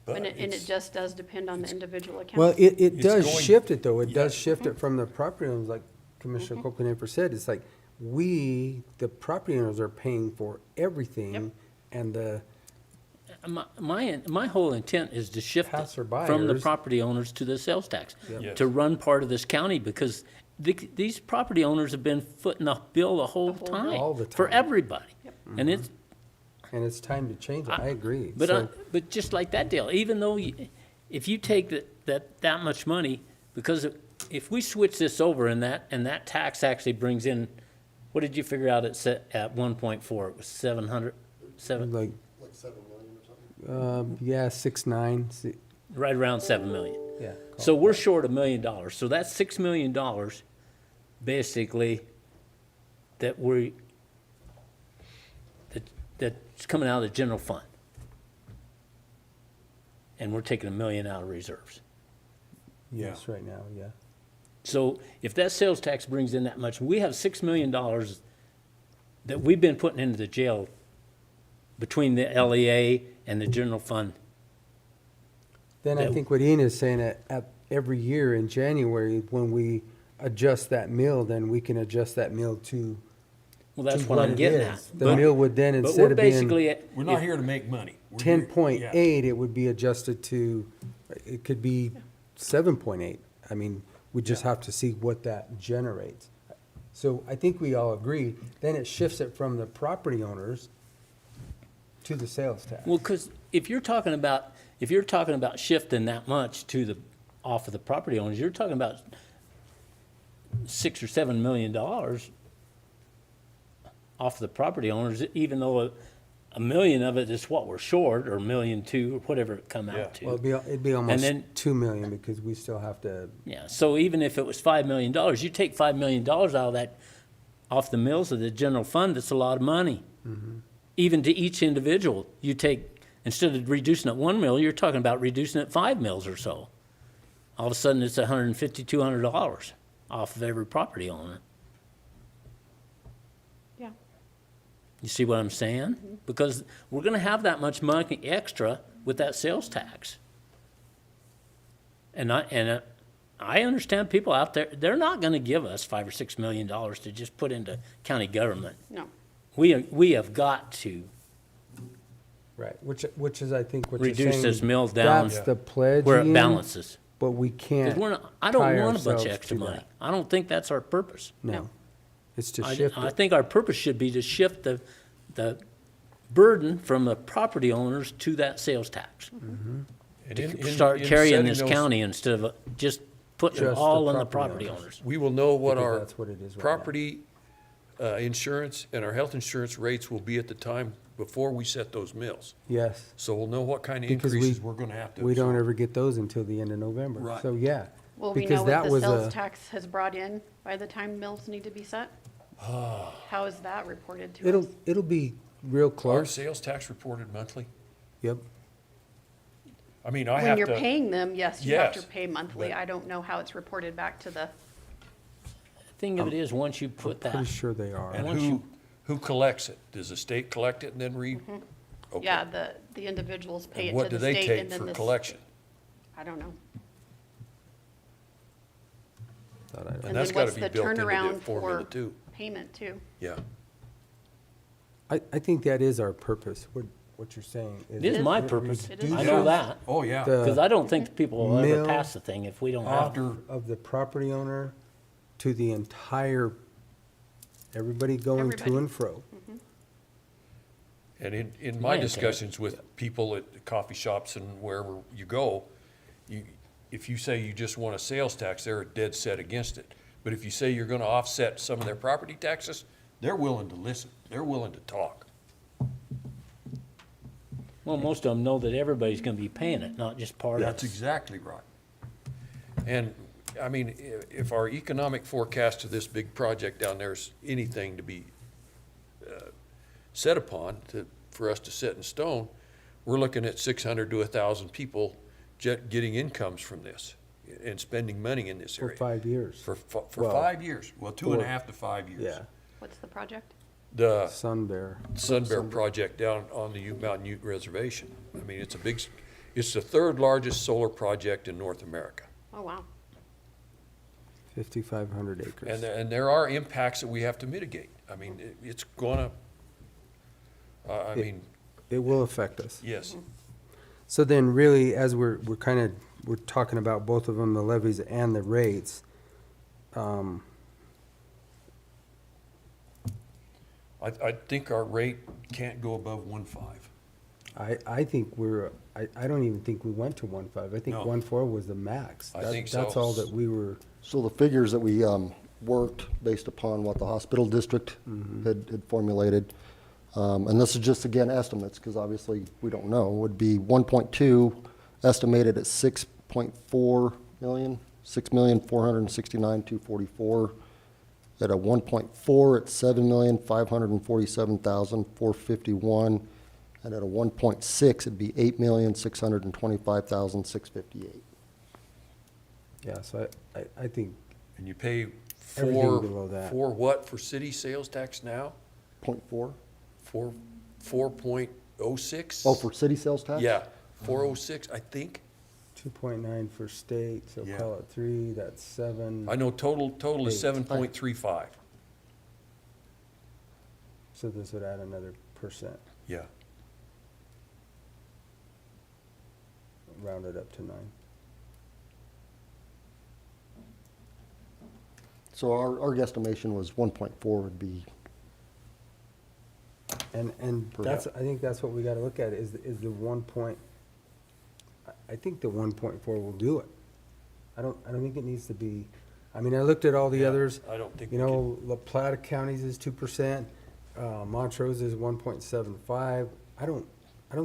But And it it's- just does depend on the individual account. Well, it It's does going- shift it, though. It does shift it from the property owners, like Commissioner Copeland said. It's like, the property owners are paying for everything, and the, My whole intent is to shift it from the Passerbyers- property owners to the sales tax, Yes. to run part of this county, because these property owners have been footing the bill the whole time. All the For time. everybody. And And it's time to change it, I agree. But, So- but just like that deal, even though if you take that much money, because if we switch this over and that tax actually brings in, what did you figure out at 1.4? It was 700, Like, yeah, 6.9, right around 7 million. yeah. So we're short $1 million. So that's $6 million, basically, that's coming out of the general fund. And we're taking $1 million out of reserves. Yes, right now, yeah. So if that sales tax brings in that much, we have $6 million that we've been putting into the jail between the LEA and the general fund. Then I that- think what Ian is saying, at every year in January, when we adjust that mill, then we can adjust that mill to. Well, that's to what I'm it getting is. at. The But- mill would then, But instead we're of being basically, We're not here to make money. We're here- 10.8, it would be adjusted to, it could be 7.8. I mean, we just have to see what that generates. So I think we all agree, then it shifts it from the property owners to the sales tax. well, because if you're talking about shifting that much off of the property owners, you're talking about $6 or $7 million off the property owners, even though a million of it is what we're short, or $1.2 million, or whatever it come Yeah. out to. Well, it'd be almost then- 2 million, because we still have to, Yeah, so even if it was $5 million, you take $5 million out of that, off the mills of the general fund, that's a lot of money. Even to each individual, you take, instead of reducing it 1 mil, you're talking about reducing it 5 mils or so. All of a sudden, it's $150, $200 off of every property owner. Yeah. You see what I'm saying? Because we're gonna have that much money extra with that sales tax. And I understand people out there, they're not gonna give us $5 or $6 million to just put into county government. No. We have got to right, which is, I think, what you're saying. reduce this mill down That's the pledge, where it Ian, balances. But we can't. Because I don't tie want a bunch ourselves of extra to money. that. I don't think that's our purpose. No, it's to shift I it. think our purpose should be to shift the burden from the property owners to that sales tax. And To start in carrying setting this those- county instead of just putting it Just the all on the property property owners. owners. We will know what Because our that's what it is right now. property insurance and our health insurance rates will be at the time before we set those mills. Yes, So we'll know what kind of because increases we're gonna have to. we don't absorb. ever get those until the end of November. Right. So, yeah. Will we because know that what the was sales a- tax has brought in by the time mills need to be set? How is that reported to us? It'll be real Our close. sales tax reported monthly? Yep. I mean, I When have you're to, paying them, yes, you have to Yes, pay monthly. but- I don't know how it's reported back to the, Thing of it is, once you put Pretty that, sure they are. and once who collects it? Does the state collect it and then Okay. yeah, the individuals pay And it what to do the they state take and then for the. collection? I don't know. Thought I- And And that's then gotta what's be the built into the turnaround formula for too. payment too? Yeah. I think that is our purpose, what you're saying. it is my re- purpose. It I is. know that. Oh, yeah. The Because I don't think people will ever mill pass the thing if we don't have it. After, of the property owner to the entire, everybody going to Everybody. and fro. and in Yeah, my okay. discussions with people at the coffee shops and wherever you go, if you say you just want a sales tax, they're dead set against it. But if you say you're gonna offset some of their property taxes, they're willing to listen. They're willing to talk. Well, most of them know that everybody's gonna be paying it, not just part of That's us. exactly right. And, I mean, if our economic forecast of this big project down there is anything to be set upon for us to set in stone, we're looking at 600 to 1,000 people getting incomes from this and spending money in this For area. 5 years. For Well, 5 years, well, 2.5 4. to 5 years. Yeah, What's the project? The Sun Bear. Sun Bear project down on the Mountain Ute Reservation. I mean, it's it's the third largest solar project in North America. Oh, wow. 5,500 acres. And there are impacts that we have to mitigate. I mean, it's gonna, I mean, It will affect us. yes. So then really, as we're talking about both of them, the levies and the rates, I think our rate can't go above 1.5. I think I don't even think we went to 1.5. I think No. 1.4 was the max. I think so. That's all that we were, So the figures that we worked based upon what the hospital district had formulated, and this is just, again, estimates, because obviously we don't know, would be 1.2 estimated at 6.4 million, 6,469,244. At a 1.4 at 7,547,451. And at a 1.6, it'd be 8,625,658. yeah, so I think And you pay Everything below that. for what for city sales tax now? 0.4? 4.06? Oh, for city sales tax? Yeah, 406, I think. 2.9 for state, so Yeah. call it 3, that's 7. I know total is Eight. 7.35. So this would add another %, Yeah. round it up to 9. So our guesstimation was 1.4 would be, And that's, I think that's what we gotta look at, is the 1 point, I think the 1.4 will do it. I don't think it needs to be, I mean, I looked at all the Yeah, others. I don't think You we can- know, La Plata County's is 2%, Montrose is 1.75. I don't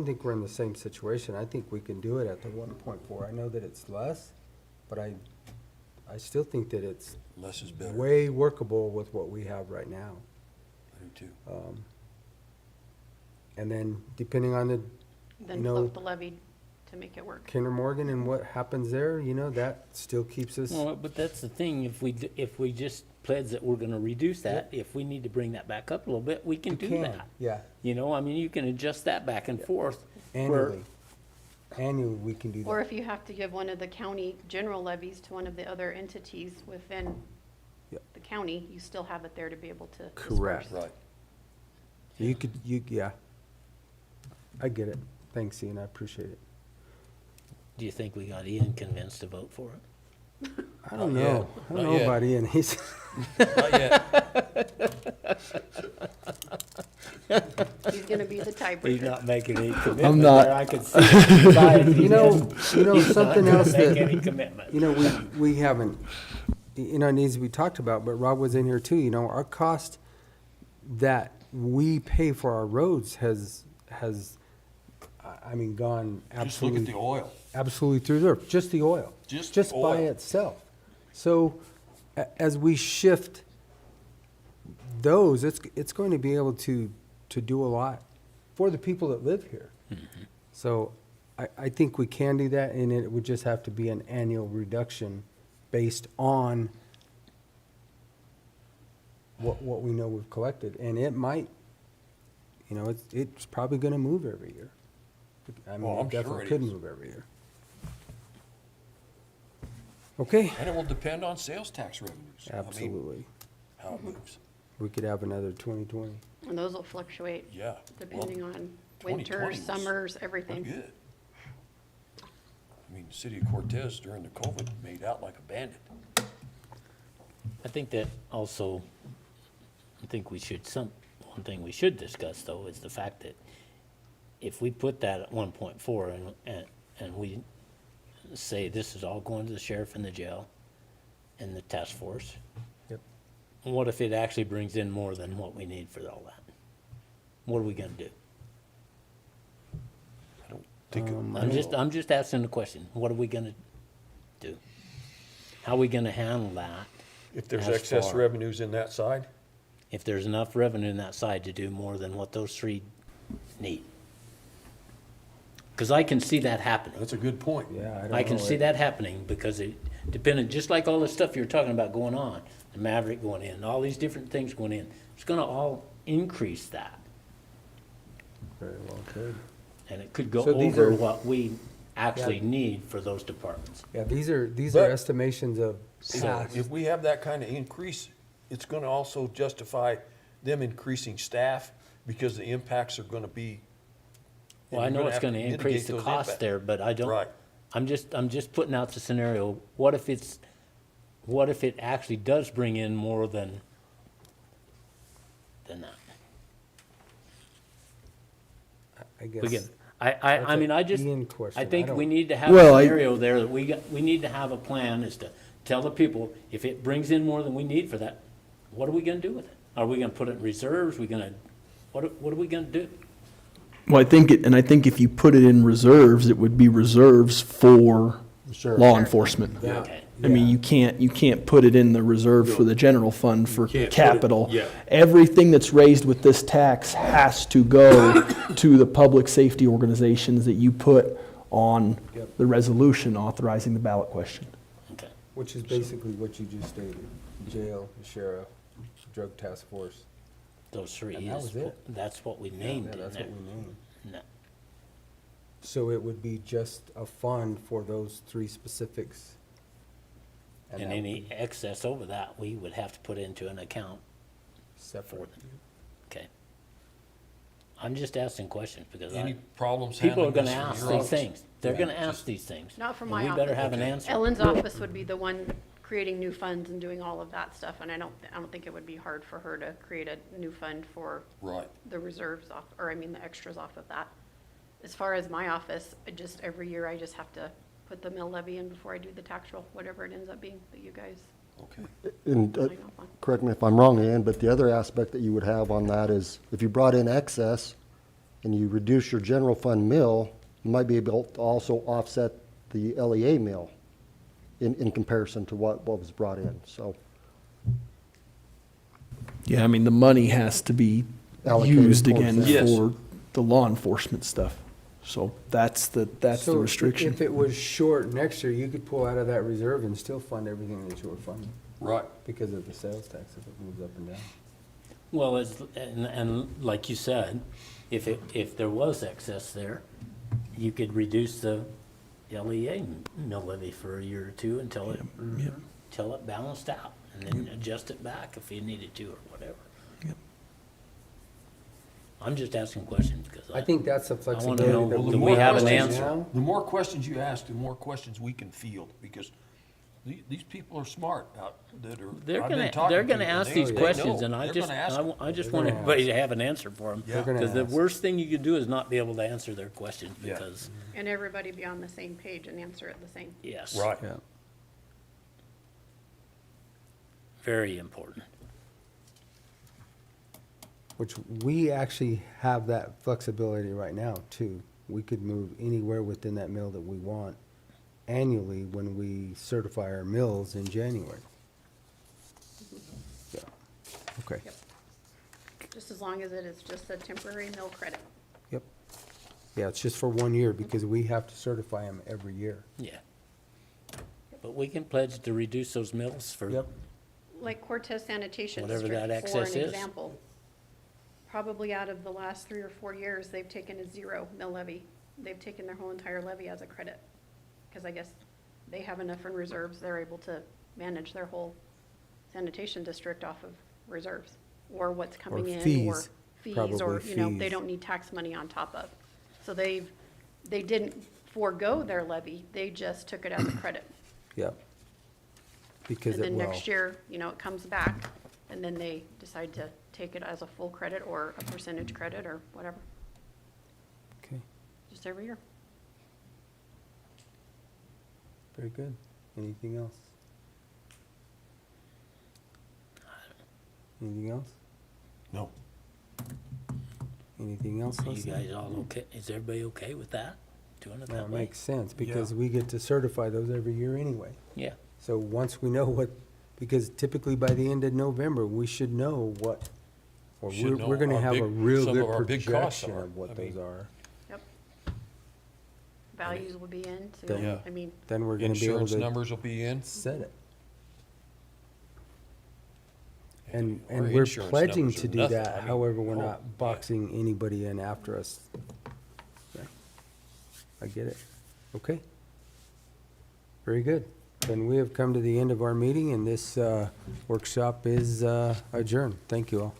think we're in the same situation. I think we can do it at the 1.4. I know that it's less, but I still think that it's Less is better. way workable with what we have right now. I do too. And then depending on the, Then you know, float the levy to make it work. Kinder Morgan and what happens there, you know, that still keeps us, Well, but that's the thing, if we just pledge that we're gonna reduce that, if we need to bring that back up a little bit, we can do that. yeah, You know, I mean, you can adjust that back and forth. where- annually. Annually, we can do Or that. if you have to give one of the county general levies to one of the other entities within Yep. the county, you still have it there to be able to disperse. Correct. Right. Yeah. I get it. Thanks, Ian, I appreciate it. Do you think we got Ian convinced to vote for it? I don't Not know. yet. I don't Not know yet. about Ian. He's, Not yet. He's gonna be the He's tiebreaker. not making any commitment not. there, I can see it in his eyes. you know, He's not something gonna else make that, any commitment. you know, we haven't, you know, it needs to be talked about, but Rob was in here too, you know, our cost that we pay for our roads has, I mean, gone Just look at absolutely, the oil. absolutely through the roof, just the oil. Just Just the by oil. itself. So, as we shift those, it's going to be able to do a lot for the people that live here. So, I think we can do that, and it would just have to be an annual reduction based on what we know we've collected. And it might, you know, it's probably gonna move every year. I mean, Well, it I'm sure definitely it could is. move every year. Okay, And it will depend on sales tax revenues. I mean, absolutely. how it moves. We could have another 2020. And those will fluctuate Yeah. depending Well, on 2020 winters, was summers, pretty everything. good. I mean, the city of Cortez during the COVID made out like a bandit. I think that also, I think we should, one thing we should discuss though is the fact that if we put that at 1.4 and we say this is all going to the sheriff and the jail and the task force. Yep. What if it actually brings in more than what we need for all that? What are we gonna do? I don't think. I'm just asking the question, what are we gonna do? How are we gonna handle that? If there's as excess far- revenues in that side, If there's enough revenue in that side to do more than what those three need? Because I can see that happening. that's a good point. Yeah, I can see that happening because it depending, just like all the stuff you're talking about going on, the Maverick going in, all these different things going in, it's gonna all increase that. Very well could. And it could go So these over are- what we actually Yeah. need for those departments. Yeah, these are But- estimations of So past. if we have that kind of increase, it's gonna also justify them increasing staff because the impacts are gonna be. Well, I and we're know it's have to gonna increase mitigate the those cost impacts. there, but I don't. Right. I'm just putting out the scenario, what if it actually does bring in more than that? I guess. We can, I mean, I just, Ian question. I think don't- we need to have a Well, scenario there that we need to have a plan is to tell the people, if it brings in more than we need for that, what are we gonna do with it? Are we gonna put it in reserves? We gonna, what are we gonna do? Well, I think I think if you put it in reserves, it would be reserves for Sure. law enforcement. Okay. I mean, you can't put it in the reserve for the general fund for can't put it- capital. yeah. Everything that's raised with this tax has to go to the public safety organizations that you put on Yep. the resolution authorizing the ballot question. Okay. Which is basically what you just stated, jail, sheriff, drug task force. Those three, And that was it. that's what we named Yeah, in that's there. what we named. No. So it would be just a fund for those three specifics. And that would any be excess over that, we would have to put into an account for separate. them. Okay. I'm just asking questions because Any I, problems people are handling gonna this ask from your these office? things. They're Yeah, gonna ask just- these things. Not from and my we better office. have an answer. Ellen's office would be the one creating new funds and doing all of that stuff, and I don't think it would be hard for her to create a new fund for Right. the reserves off, or I mean, the extras off of that. As far as my office, every year I just have to put the mill levy in before I do the tax roll, whatever it ends up being that you guys Okay. And sign off on. correct me if I'm wrong, Ann, but the other aspect that you would have on that is if you brought in excess and you reduce your general fund mill, you might be able to also offset the LEA mill in comparison to what was brought in, so. Yeah, I mean, the money has to be Allocated used towards again that. Yes. for the law enforcement stuff. So that's the So restriction. If it was short next year, you could pull out of that reserve and still fund everything that you were funding Right. because of the sales tax if it moves up and down. Well, and like you said, if there was excess there, you could reduce the LEA mill levy for a year or two until it balanced out, and then adjust it back if you needed to or whatever. Yep. I'm just asking questions because I think that's the I wanna flexibility know, that we do we have an have answer? now. The more questions you ask, the more questions we can field, because these people are smart out that are, They're I've been gonna, talking they're to gonna them, ask they- these they questions, know. and I They're just, gonna ask them. I just They're want gonna everybody to have an answer for them. Yeah. They're gonna Because the ask. worst thing you could do is not be able to answer their questions, Yeah. because, And everybody be on the same page and answer it the same. yes. Right. Yeah. Very important. Which we actually have that flexibility right now too. We could move anywhere within that mill that we want annually when we certify our mills in January. Yeah, okay, Yep. Just as long as it is just a temporary mill credit. yep. Yeah, it's just for 1 year because we have to certify them every year. Yeah. But we can pledge to reduce those mills for, Yep. Like Cortez Sanitation Whatever that District, for excess an is. example. Probably out of the last 3 or 4 years, they've taken a 0 mill levy. They've taken their whole entire levy as a credit. Because I guess they have enough in reserves, they're able to manage their whole sanitation district off of reserves. Or what's coming in, or fees, fees, or, probably you know, they fees. don't need tax money on top of. So they didn't forego their levy, they just took it as a credit. Yep. Because And it then will. next year, you know, it comes back, and then they decide to take it as a full credit or a percentage credit or whatever, Okay, just every year. very good. Anything else? Anything else? No. Anything else? are you Leslie? guys all okay? Is everybody okay with that? Doing it Well, that it way? makes sense because we get to certify those every year anyway. Yeah. So once we know what, because typically by the end of November, we should know what, or Should we're know gonna our have a big- real some good of our big costs projection are. of what I those mean- are. Yep. Values will be in, so, Then- Yeah. I mean, Then we're gonna be able Insurance to numbers will be in. set it. And Our we're insurance pledging numbers to are do nothing. that, I mean, however, we're oh, not yeah. boxing anybody in after us. Yeah. I get it. Okay. Very good. Then we have come to the end of our meeting and this workshop is adjourned. Thank you all.